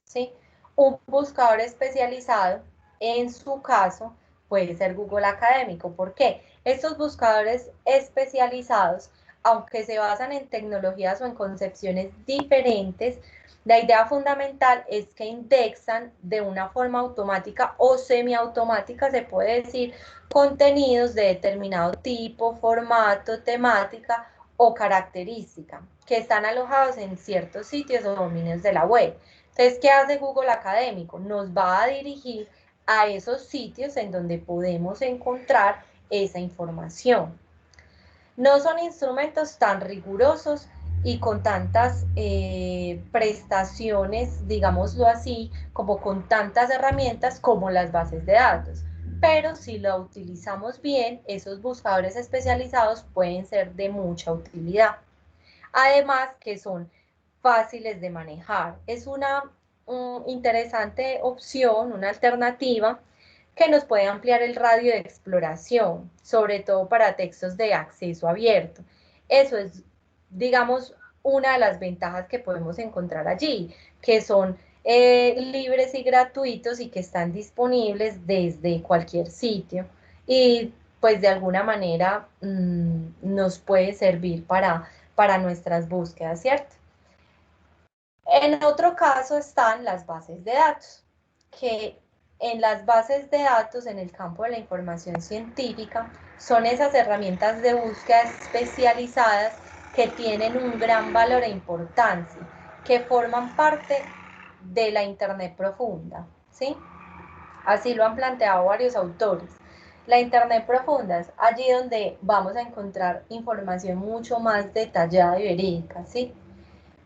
¿sí? Un buscador especializado, en su caso, puede ser Google Académico. ¿Por qué? Estos buscadores especializados, aunque se basan en tecnologías o en concepciones diferentes, la idea fundamental es que indexan de una forma automática o semiautomática, se puede decir, contenidos de determinado tipo, formato, temática o característica, que están alojados en ciertos sitios o dominios de la web. Entonces, ¿qué hace Google Académico? Nos va a dirigir a esos sitios en donde podemos encontrar esa información. No son instrumentos tan rigurosos y con tantas prestaciones, digámoslo así, como con tantas herramientas como las bases de datos. Pero si lo utilizamos bien, esos buscadores especializados pueden ser de mucha utilidad. Además que son fáciles de manejar. Es una interesante opción, una alternativa que nos puede ampliar el radio de exploración, sobre todo para textos de acceso abierto. Eso es, digamos, una de las ventajas que podemos encontrar allí, que son libres y gratuitos y que están disponibles desde cualquier sitio y pues de alguna manera nos puede servir para nuestras búsquedas, ¿cierto? En otro caso están las bases de datos, que en las bases de datos, en el campo de la información científica, son esas herramientas de búsqueda especializadas que tienen un gran valor e importancia, que forman parte de la Internet profunda, ¿sí? Así lo han planteado varios autores. La Internet profunda es allí donde vamos a encontrar información mucho más detallada y verídica, ¿sí?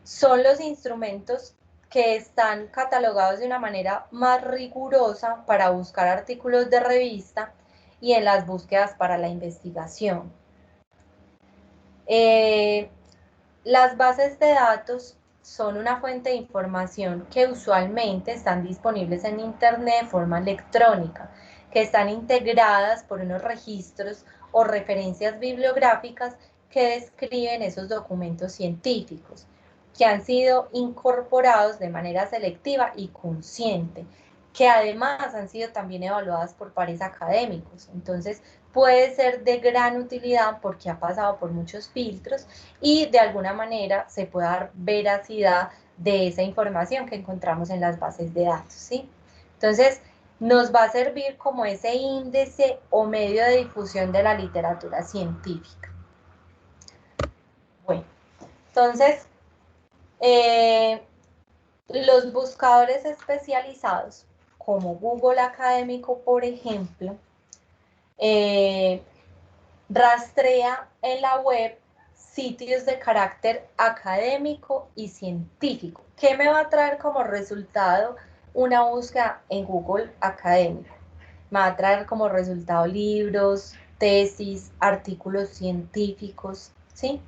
Son los instrumentos que están catalogados de una manera más rigurosa para buscar artículos de revista y en las búsquedas para la investigación. Las bases de datos son una fuente de información que usualmente están disponibles en Internet de forma electrónica, que están integradas por unos registros o referencias bibliográficas que describen esos documentos científicos, que han sido incorporados de manera selectiva y consciente, que además han sido también evaluadas por pares académicos. Entonces, puede ser de gran utilidad porque ha pasado por muchos filtros y de alguna manera se puede dar veracidad de esa información que encontramos en las bases de datos, ¿sí? Entonces, nos va a servir como ese índice o medio de difusión de la literatura científica. Bueno, entonces, los buscadores especializados, como Google Académico, por ejemplo, rastrea en la web sitios de carácter académico y científico. ¿Qué me va a traer como resultado una búsqueda en Google Académico? Me va a traer como resultado libros, tesis, artículos científicos, ¿sí?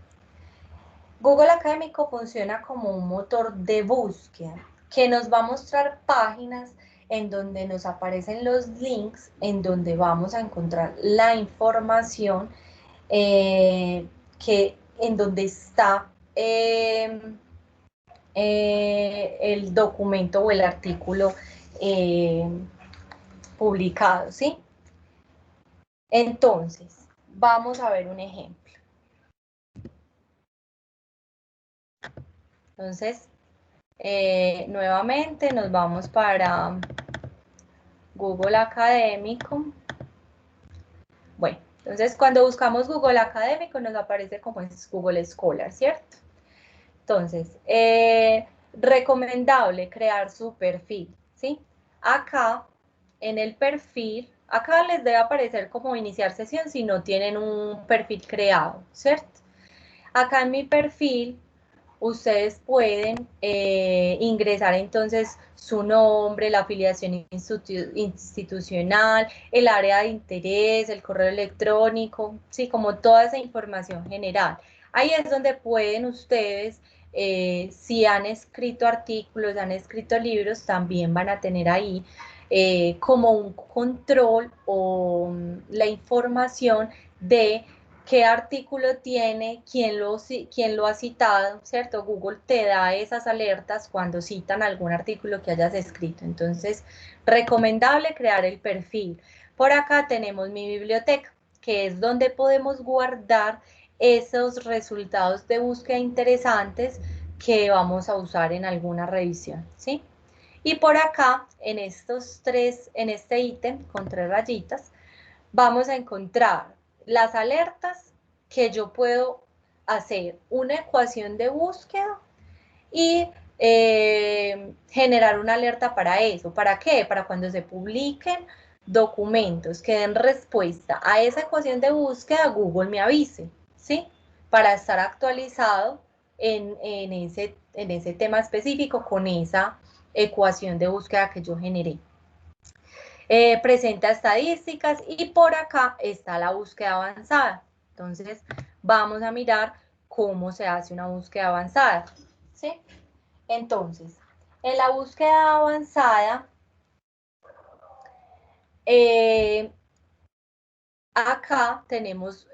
Google Académico funciona como un motor de búsqueda que nos va a mostrar páginas en donde nos aparecen los links, en donde vamos a encontrar la información en donde está el documento o el artículo publicado, ¿sí? Entonces, vamos a ver un ejemplo. Entonces, nuevamente nos vamos para Google Académico. Bueno, entonces cuando buscamos Google Académico nos aparece como es Google Scholar, ¿cierto? Entonces, recomendable crear su perfil, ¿sí? Acá, en el perfil, acá les debe aparecer como iniciar sesión si no tienen un perfil creado, ¿cierto? Acá en mi perfil, ustedes pueden ingresar entonces su nombre, la afiliación institucional, el área de interés, el correo electrónico, sí, como toda esa información general. Ahí es donde pueden ustedes, si han escrito artículos, han escrito libros, también van a tener ahí como un control o la información de qué artículo tiene, quién lo ha citado, ¿cierto? Google te da esas alertas cuando citan algún artículo que hayas escrito. Entonces, recomendable crear el perfil. Por acá tenemos mi biblioteca, que es donde podemos guardar esos resultados de búsqueda interesantes que vamos a usar en alguna revisión, ¿sí? Y por acá, en este ítem con 3 rayitas, vamos a encontrar las alertas que yo puedo hacer una ecuación de búsqueda y generar una alerta para eso. ¿Para qué? Para cuando se publiquen documentos que den respuesta a esa ecuación de búsqueda, Google me avise, ¿sí? Para estar actualizado en ese tema específico con esa ecuación de búsqueda que yo generé. Presenta estadísticas y por acá está la búsqueda avanzada. Entonces, vamos a mirar cómo se hace una búsqueda avanzada, ¿sí? Entonces, en la búsqueda avanzada, acá tenemos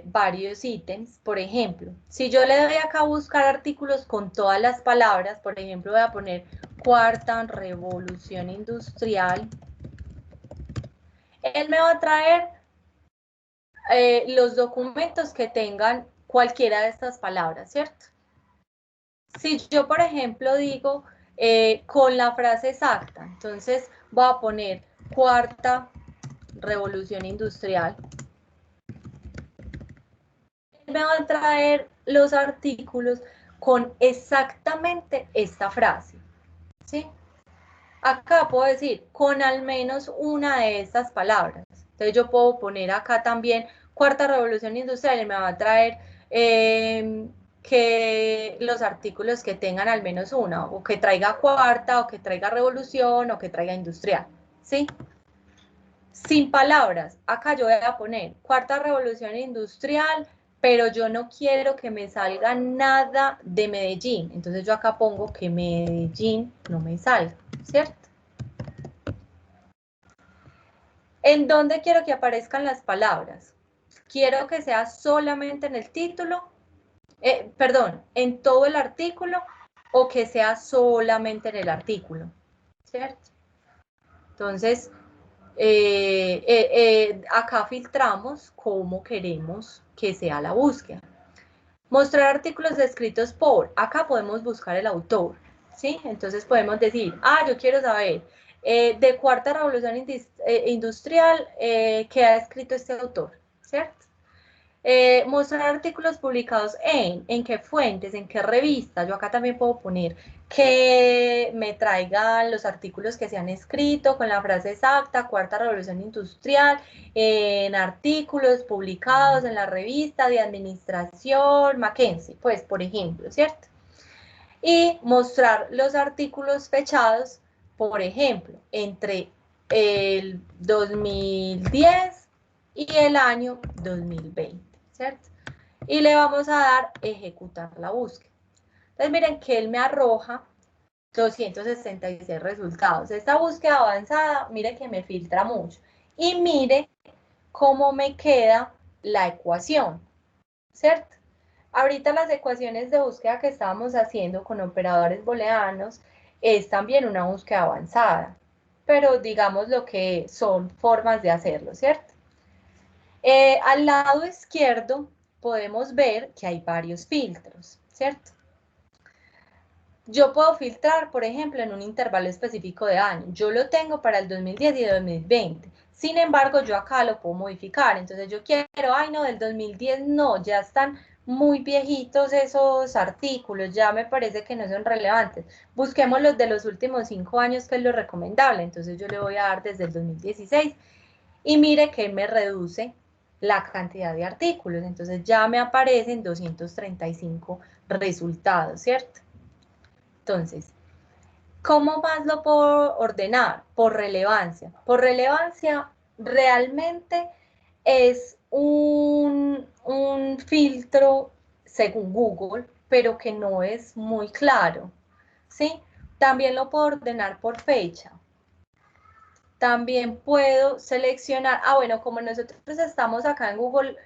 varios ítems. Por ejemplo, si yo le doy acá a buscar artículos con todas las palabras, por ejemplo, voy a poner cuarta revolución industrial, él me va a traer los documentos que tengan cualquiera de estas palabras, ¿cierto? Si yo, por ejemplo, digo con la frase exacta, entonces voy a poner cuarta revolución industrial. Me va a traer los artículos con exactamente esta frase, ¿sí? Acá puedo decir con al menos una de estas palabras. Entonces yo puedo poner acá también cuarta revolución industrial y me va a traer que los artículos que tengan al menos una, o que traiga cuarta, o que traiga revolución, o que traiga industrial, ¿sí? Sin palabras, acá yo voy a poner cuarta revolución industrial, pero yo no quiero que me salga nada de Medellín, entonces yo acá pongo que Medellín no me salga, ¿cierto? ¿En dónde quiero que aparezcan las palabras? Quiero que sea solamente en el título, perdón, en todo el artículo, o que sea solamente en el artículo, ¿cierto? Entonces, acá filtramos cómo queremos que sea la búsqueda. Mostrar artículos escritos por, acá podemos buscar el autor, ¿sí? Entonces podemos decir, yo quiero saber de cuarta revolución industrial qué ha escrito este autor, ¿cierto? Mostrar artículos publicados en qué fuentes, en qué revistas. Yo acá también puedo poner que me traigan los artículos que se han escrito con la frase exacta, cuarta revolución industrial, en artículos publicados en la revista de administración Mackenzie, pues por ejemplo, ¿cierto? Y mostrar los artículos fechados, por ejemplo, entre el 2010 y el año 2020, ¿cierto? Y le vamos a dar ejecutar la búsqueda. Entonces miren que él me arroja 266 resultados. Esta búsqueda avanzada, mire que me filtra mucho. Y mire cómo me queda la ecuación, ¿cierto? Ahorita las ecuaciones de búsqueda que estábamos haciendo con operadores booleanos es también una búsqueda avanzada, pero digamos lo que son formas de hacerlo, ¿cierto? Al lado izquierdo podemos ver que hay varios filtros, ¿cierto? Yo puedo filtrar, por ejemplo, en un intervalo específico de año. Yo lo tengo para el 2010 y 2020. Sin embargo, yo acá lo puedo modificar. Entonces yo quiero, no, del 2010 no, ya están muy viejitos esos artículos, ya me parece que no son relevantes. Busquemos los de los últimos 5 años, que es lo recomendable. Entonces yo le voy a dar desde el 2016 y mire que me reduce la cantidad de artículos. Entonces ya me aparecen 235 resultados, ¿cierto? Entonces, ¿cómo más lo puedo ordenar? Por relevancia. Por relevancia, realmente es un filtro según Google, pero que no es muy claro, ¿sí? También lo puedo ordenar por fecha. También puedo seleccionar, bueno, como nosotros estamos acá en Google,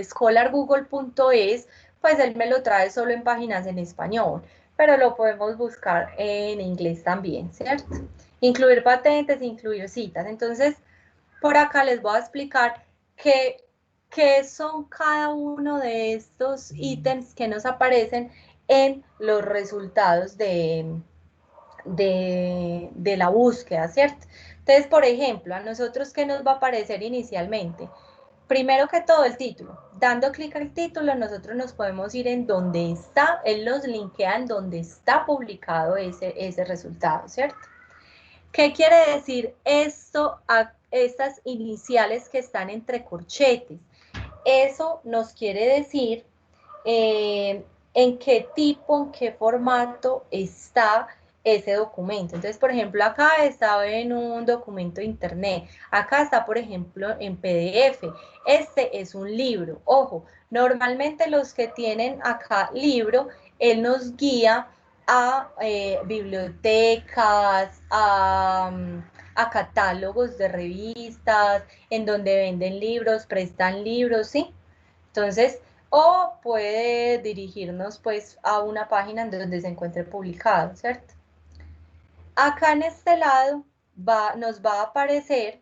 scholargoogle.es, pues él me lo trae solo en páginas en español, pero lo podemos buscar en inglés también, ¿cierto? Incluir patentes, incluir citas. Entonces, por acá les voy a explicar qué son cada uno de estos ítems que nos aparecen en los resultados de la búsqueda, ¿cierto? Entonces, por ejemplo, a nosotros, ¿qué nos va a aparecer inicialmente? Primero que todo, el título. Dando clic al título, nosotros nos podemos ir en donde está, él nos linkea en donde está publicado ese resultado, ¿cierto? ¿Qué quiere decir esto a estas iniciales que están entre corchetes? Eso nos quiere decir en qué tipo, en qué formato está ese documento. Entonces, por ejemplo, acá está en un documento de internet, acá está, por ejemplo, en PDF. Este es un libro. Ojo, normalmente los que tienen acá libro, él nos guía a bibliotecas, a catálogos de revistas, en donde venden libros, prestan libros, ¿sí? Entonces, o puede dirigirnos pues a una página en donde se encuentre publicado, ¿cierto? Acá en este lado nos va a aparecer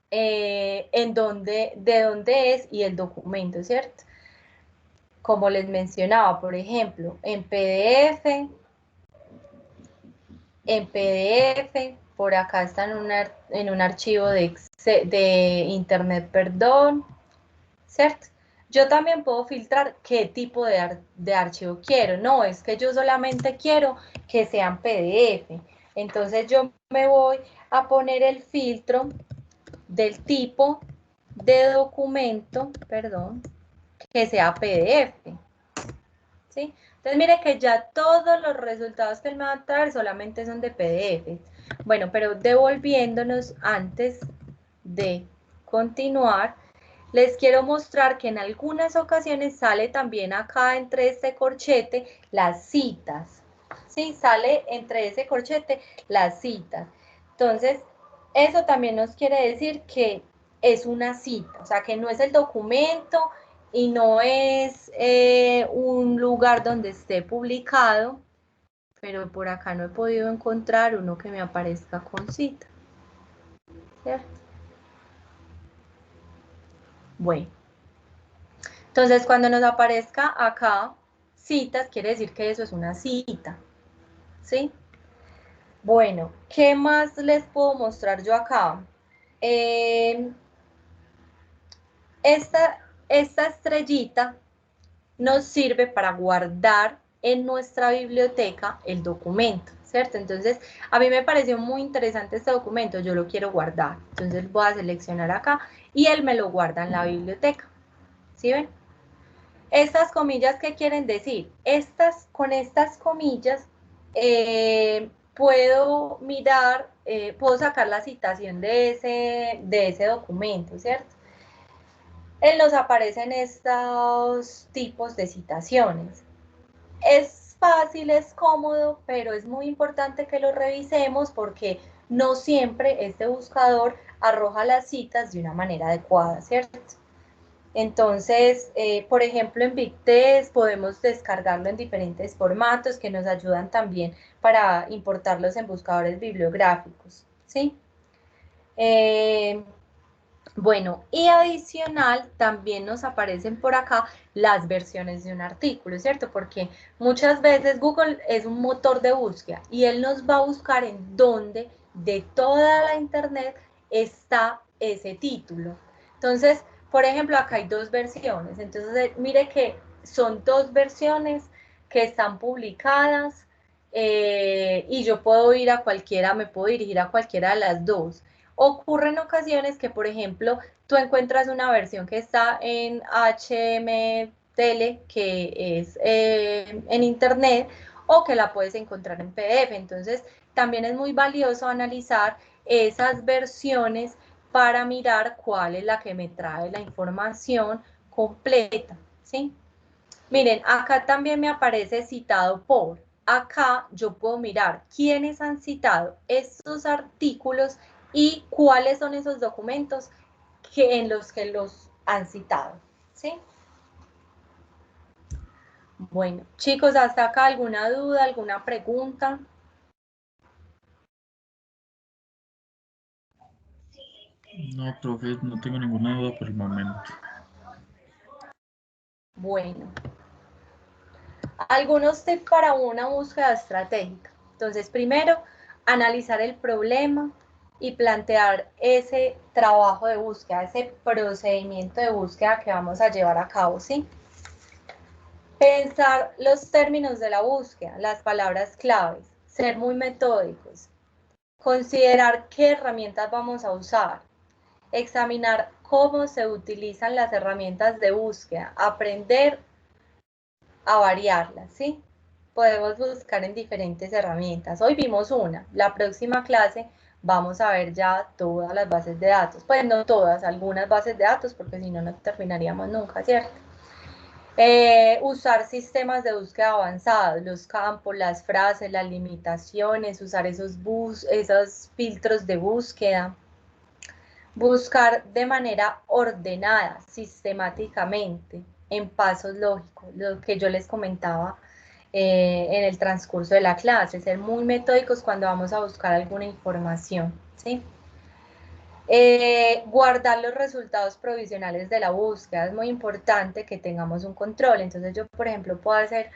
de dónde es y el documento, ¿cierto? Como les mencionaba, por ejemplo, en PDF, por acá está en un archivo de internet, perdón, ¿cierto? Yo también puedo filtrar qué tipo de archivo quiero. No, es que yo solamente quiero que sean PDF. Entonces yo me voy a poner el filtro del tipo de documento, perdón, que sea PDF, ¿sí? Entonces mire que ya todos los resultados que él me va a traer solamente son de PDF. Bueno, pero devolviéndonos antes de continuar, les quiero mostrar que en algunas ocasiones sale también acá entre este corchete las citas, ¿sí? Sale entre ese corchete las citas. Entonces, eso también nos quiere decir que es una cita, o sea, que no es el documento y no es un lugar donde esté publicado, pero por acá no he podido encontrar uno que me aparezca con cita, ¿cierto? Bueno, entonces cuando nos aparezca acá citas, quiere decir que eso es una cita, ¿sí? Bueno, ¿qué más les puedo mostrar yo acá? Esta estrellita nos sirve para guardar en nuestra biblioteca el documento, ¿cierto? Entonces, a mí me pareció muy interesante este documento, yo lo quiero guardar. Entonces voy a seleccionar acá y él me lo guarda en la biblioteca, ¿sí ven? Estas comillas, ¿qué quieren decir? Con estas comillas puedo mirar, puedo sacar la citación de ese documento, ¿cierto? Él nos aparecen estos tipos de citaciones. Es fácil, es cómodo, pero es muy importante que lo revisemos porque no siempre este buscador arroja las citas de una manera adecuada, ¿cierto? Entonces, por ejemplo, en BigText podemos descargarlo en diferentes formatos que nos ayudan también para importarlos en buscadores bibliográficos, ¿sí? Bueno, y adicional también nos aparecen por acá las versiones de un artículo, ¿cierto? Porque muchas veces Google es un motor de búsqueda y él nos va a buscar en dónde de toda la internet está ese título. Entonces, por ejemplo, acá hay dos versiones. Entonces, mire que son dos versiones que están publicadas y yo puedo ir a cualquiera, me puedo dirigir a cualquiera de las dos. Ocurre en ocasiones que, por ejemplo, tú encuentras una versión que está en HTML, que es en Internet, o que la puedes encontrar en PDF. Entonces, también es muy valioso analizar esas versiones para mirar cuál es la que me trae la información completa, ¿sí? Miren, acá también me aparece citado por. Acá yo puedo mirar quiénes han citado estos artículos y cuáles son esos documentos en los que los han citado, ¿sí? Bueno, chicos, hasta acá alguna duda, alguna pregunta. No, profe, no tengo ninguna duda por el momento. Bueno, algunos tips para una búsqueda estratégica. Entonces, primero, analizar el problema y plantear ese trabajo de búsqueda, ese procedimiento de búsqueda que vamos a llevar a cabo, ¿sí? Pensar los términos de la búsqueda, las palabras claves, ser muy metódicos, considerar qué herramientas vamos a usar, examinar cómo se utilizan las herramientas de búsqueda, aprender a variarlas, ¿sí? Podemos buscar en diferentes herramientas. Hoy vimos una, la próxima clase vamos a ver ya todas las bases de datos. Pues no todas, algunas bases de datos, porque si no, no terminaríamos nunca, ¿cierto? Usar sistemas de búsqueda avanzados, los campos, las frases, las limitaciones, usar esos filtros de búsqueda. Buscar de manera ordenada, sistemáticamente, en pasos lógicos, lo que yo les comentaba en el transcurso de la clase, ser muy metódicos cuando vamos a buscar alguna información, ¿sí? Guardar los resultados provisionales de la búsqueda, es muy importante que tengamos un control. Entonces yo, por ejemplo, puedo hacer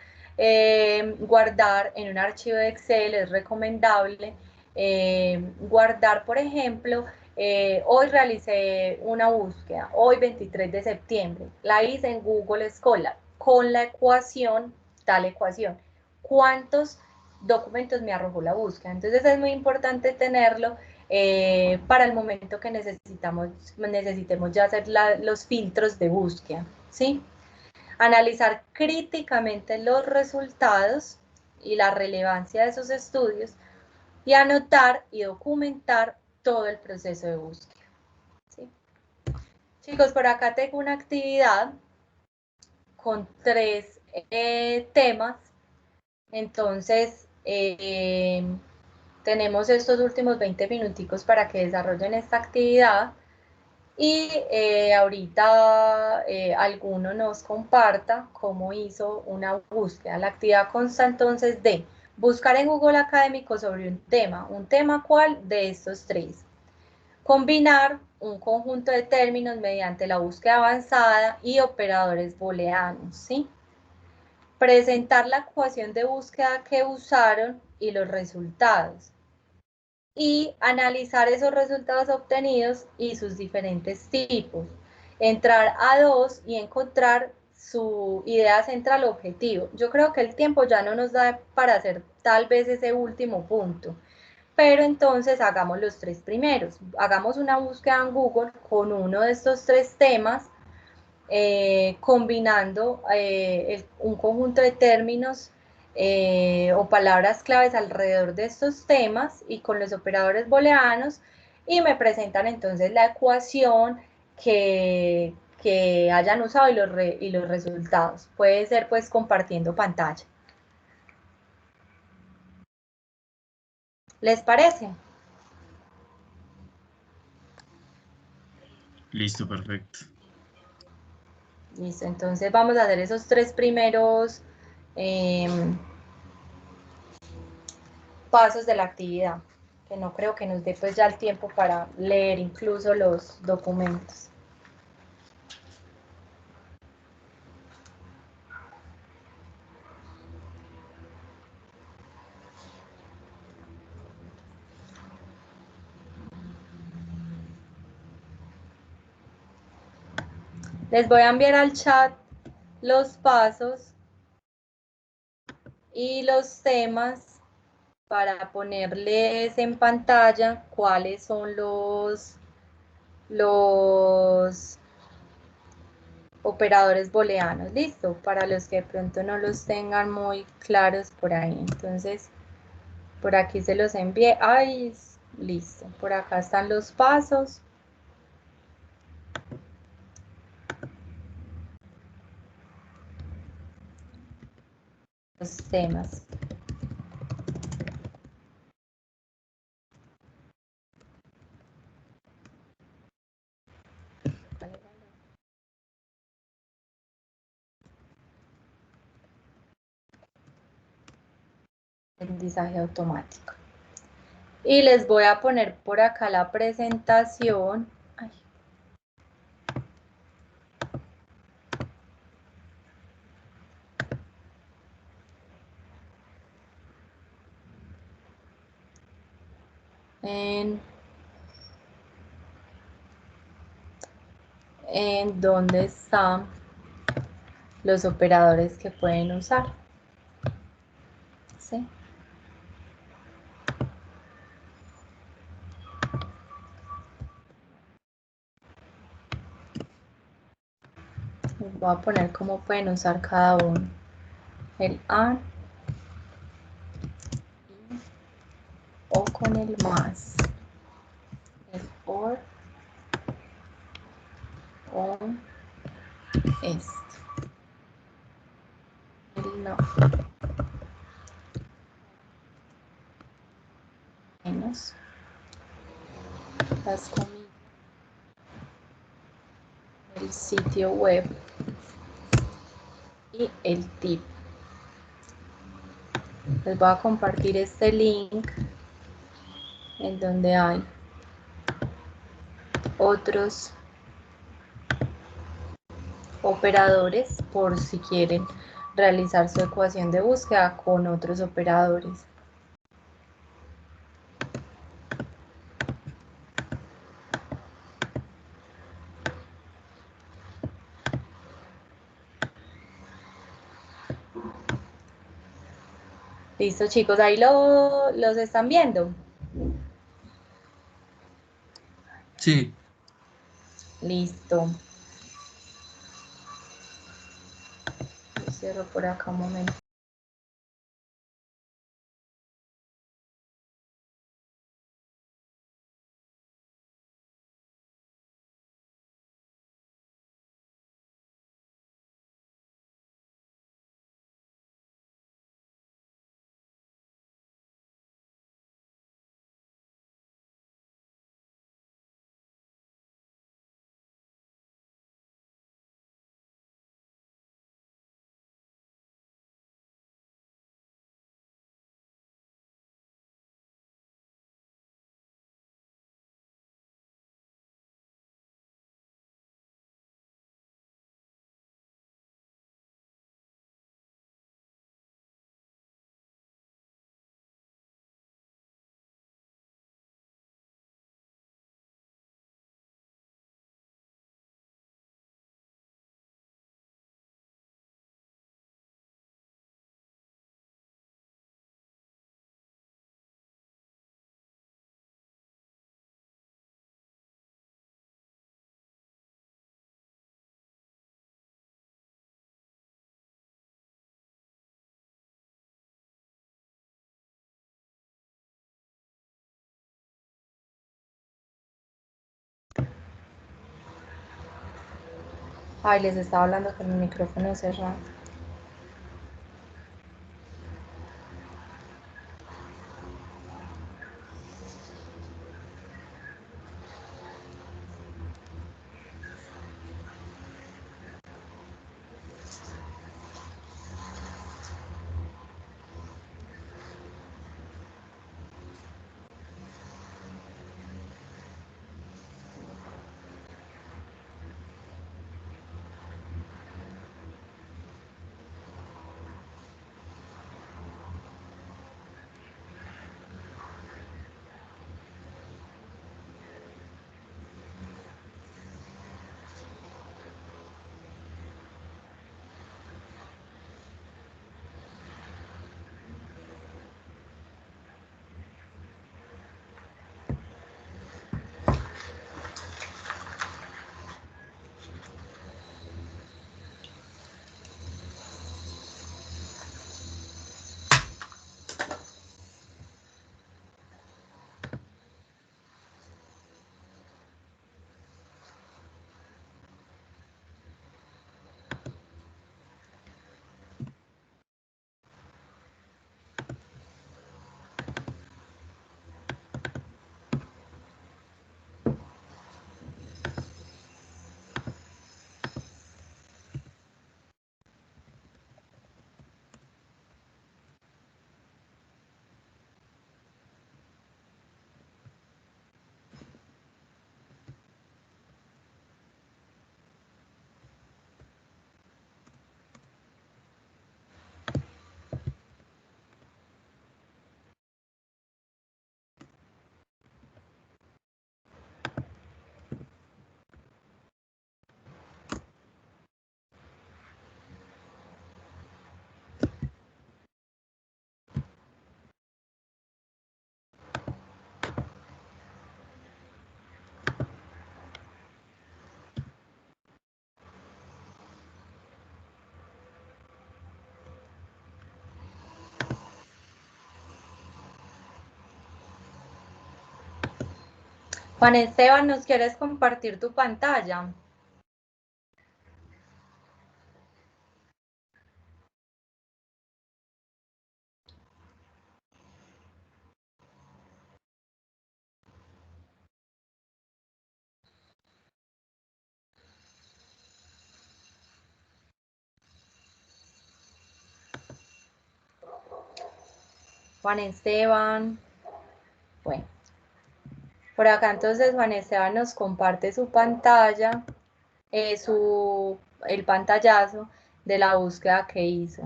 guardar en un archivo de Excel, es recomendable guardar, por ejemplo, hoy realicé una búsqueda, hoy 23 de septiembre, la hice en Google Scholar con la ecuación, tal ecuación, ¿cuántos documentos me arrojó la búsqueda? Entonces es muy importante tenerlo para el momento que necesitemos ya hacer los filtros de búsqueda, ¿sí? Analizar críticamente los resultados y la relevancia de esos estudios y anotar y documentar todo el proceso de búsqueda, ¿sí? Chicos, por acá tengo una actividad con 3 temas, entonces tenemos estos últimos 20 minuticos para que desarrollen esta actividad y ahorita alguno nos comparta cómo hizo una búsqueda. La actividad consta entonces de buscar en Google Académico sobre un tema cuál de estos 3. Combinar un conjunto de términos mediante la búsqueda avanzada y operadores booleanos, ¿sí? Presentar la ecuación de búsqueda que usaron y los resultados. Y analizar esos resultados obtenidos y sus diferentes tipos. Entrar a 2 y encontrar su idea central objetivo. Yo creo que el tiempo ya no nos da para hacer tal vez ese último punto, pero entonces hagamos los 3 primeros. Hagamos una búsqueda en Google con uno de estos 3 temas, combinando un conjunto de términos o palabras claves alrededor de estos temas y con los operadores booleanos, y me presentan entonces la ecuación que hayan usado y los resultados. Puede ser pues compartiendo pantalla. ¿Les parece? Listo, perfecto. Listo, entonces vamos a hacer esos 3 primeros pasos de la actividad, que no creo que nos dé pues ya el tiempo para leer incluso los documentos. Les voy a enviar al chat los pasos y los temas para ponerles en pantalla cuáles son los operadores booleanos. Listo, para los que de pronto no los tengan muy claros por ahí. Entonces, por aquí se los envié. Ay, listo. Por acá están los pasos. Los temas. Aprendizaje automático. Y les voy a poner por acá la presentación. Ay. En dónde están los operadores que pueden usar. ¿Sí? Les voy a poner cómo pueden usar cada uno. El AND o con el más. El OR o este. El no. Menos. Las comillas. El sitio web. Y el tip. Les voy a compartir este link en donde hay otros operadores por si quieren realizar su ecuación de búsqueda con otros operadores. Listo, chicos, ahí los están viendo. Sí, Listo. Yo cierro por acá un momento. Ay, les estaba hablando con el micrófono cerrado. Juan Esteban, ¿nos quieres compartir tu pantalla? Juan Esteban. Bueno, por acá entonces Juan Esteban nos comparte su pantalla, el pantallazo de la búsqueda que hizo.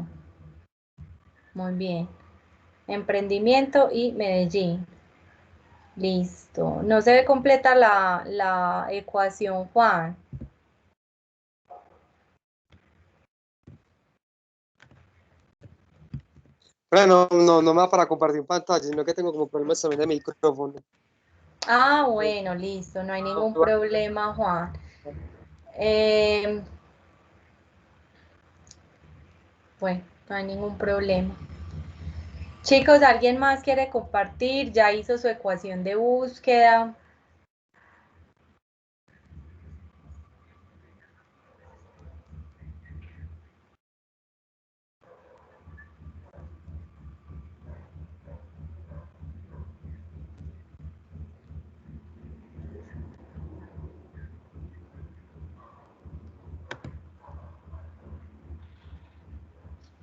Muy bien. Emprendimiento y Medellín. Listo. No se ve completa la ecuación, Juan. Bueno, no me da para compartir pantalla, sino que tengo como problemas también de micrófono. Ah, bueno, listo, no hay ningún problema, Juan. Bueno, no hay ningún problema. Chicos, ¿alguien más quiere compartir? ¿Ya hizo su ecuación de búsqueda?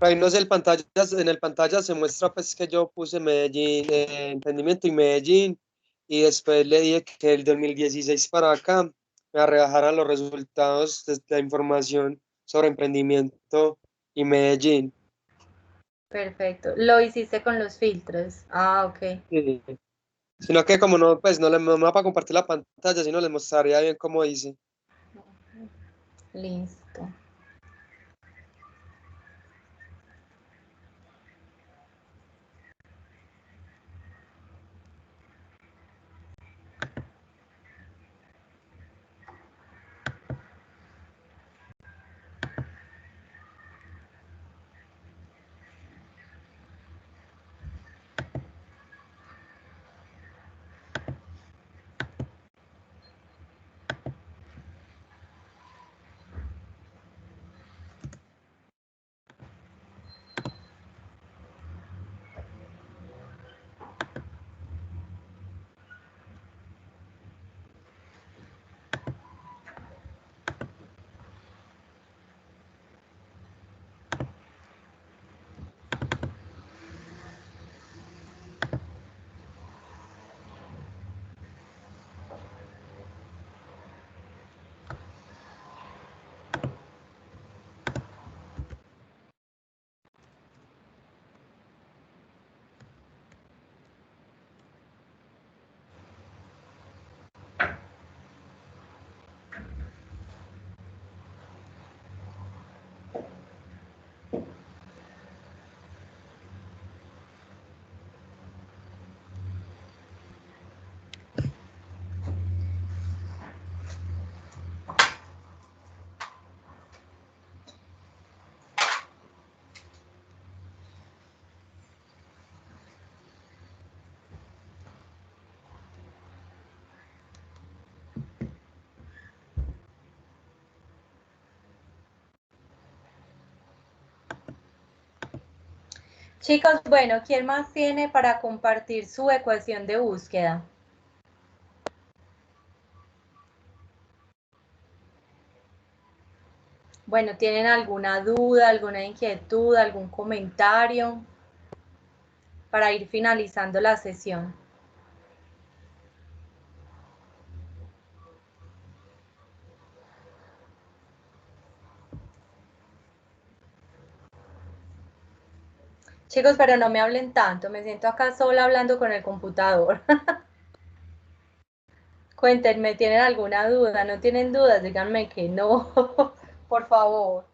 Ahí no sé, en el pantalla se muestra pues que yo puse Medellín, emprendimiento y Medellín, y después le dije que el 2016 para acá me rebajara los resultados de la información sobre emprendimiento y Medellín. Perfecto. Lo hiciste con los filtros. Ah, ok. Sí. Sino que como no, pues no me va para compartir la pantalla, sino les mostraría bien cómo hice. Listo. Chicos, bueno, ¿quién más tiene para compartir su ecuación de búsqueda? Bueno, ¿tienen alguna duda, alguna inquietud, algún comentario para ir finalizando la sesión? Chicos, pero no me hablen tanto, me siento acá sola hablando con el computador. Cuéntenme, ¿tienen alguna duda? ¿No tienen dudas? Díganme que no, por favor.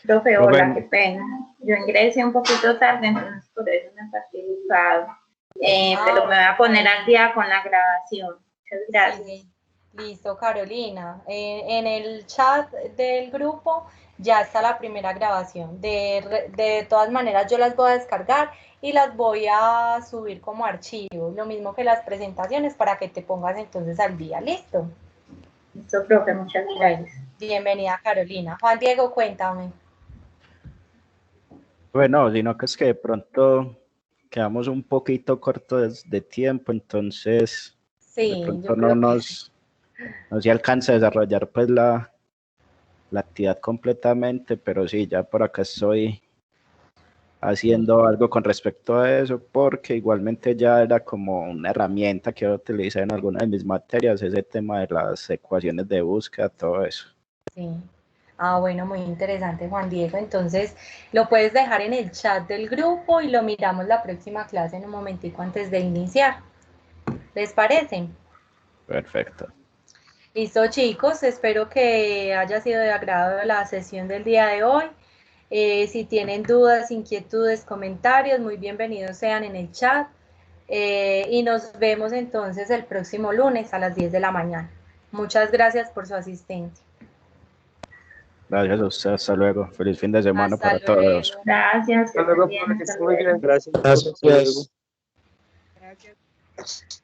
Profe, hola, Profe, qué pena. Yo ingresé un poquito tarde, entonces por eso no he participado. Pero me voy a poner al día con la grabación. Muchas gracias. Sí, listo, Carolina. En el chat del grupo ya está la primera grabación. De todas maneras, yo las voy a descargar y las voy a subir como archivo. Lo mismo que las presentaciones para que te pongas entonces al día. ¿Listo? Listo, profe, muchas gracias. Bienvenida, Carolina. Juan Diego, cuéntame. bueno, sino que es que de pronto quedamos un poquito cortos de tiempo, entonces de Sí, pronto yo no creo que sí. no se alcanza a desarrollar pues la actividad completamente, pero sí, ya por acá estoy haciendo algo con respecto a eso, porque igualmente ya era como una herramienta que yo utilicé en alguna de mis materias, ese tema de las ecuaciones de búsqueda, todo eso. Sí. Ah, bueno, muy interesante, Juan Diego. Entonces, lo puedes dejar en el chat del grupo y lo miramos la próxima clase en un momentico antes de iniciar. ¿Les parece? Perfecto. Listo, chicos. Espero que haya sido de agrado la sesión del día de hoy. Si tienen dudas, inquietudes, comentarios, muy bienvenidos sean en el chat. Y nos vemos entonces el próximo lunes a las 10 de la mañana. Muchas gracias por su asistencia. Gracias a usted, hasta luego. Feliz fin de semana Hasta para luego. todos. Gracias, que Hasta luego, estén bien, que hasta esté muy luego. bien. Gracias. Hasta luego. Gracias.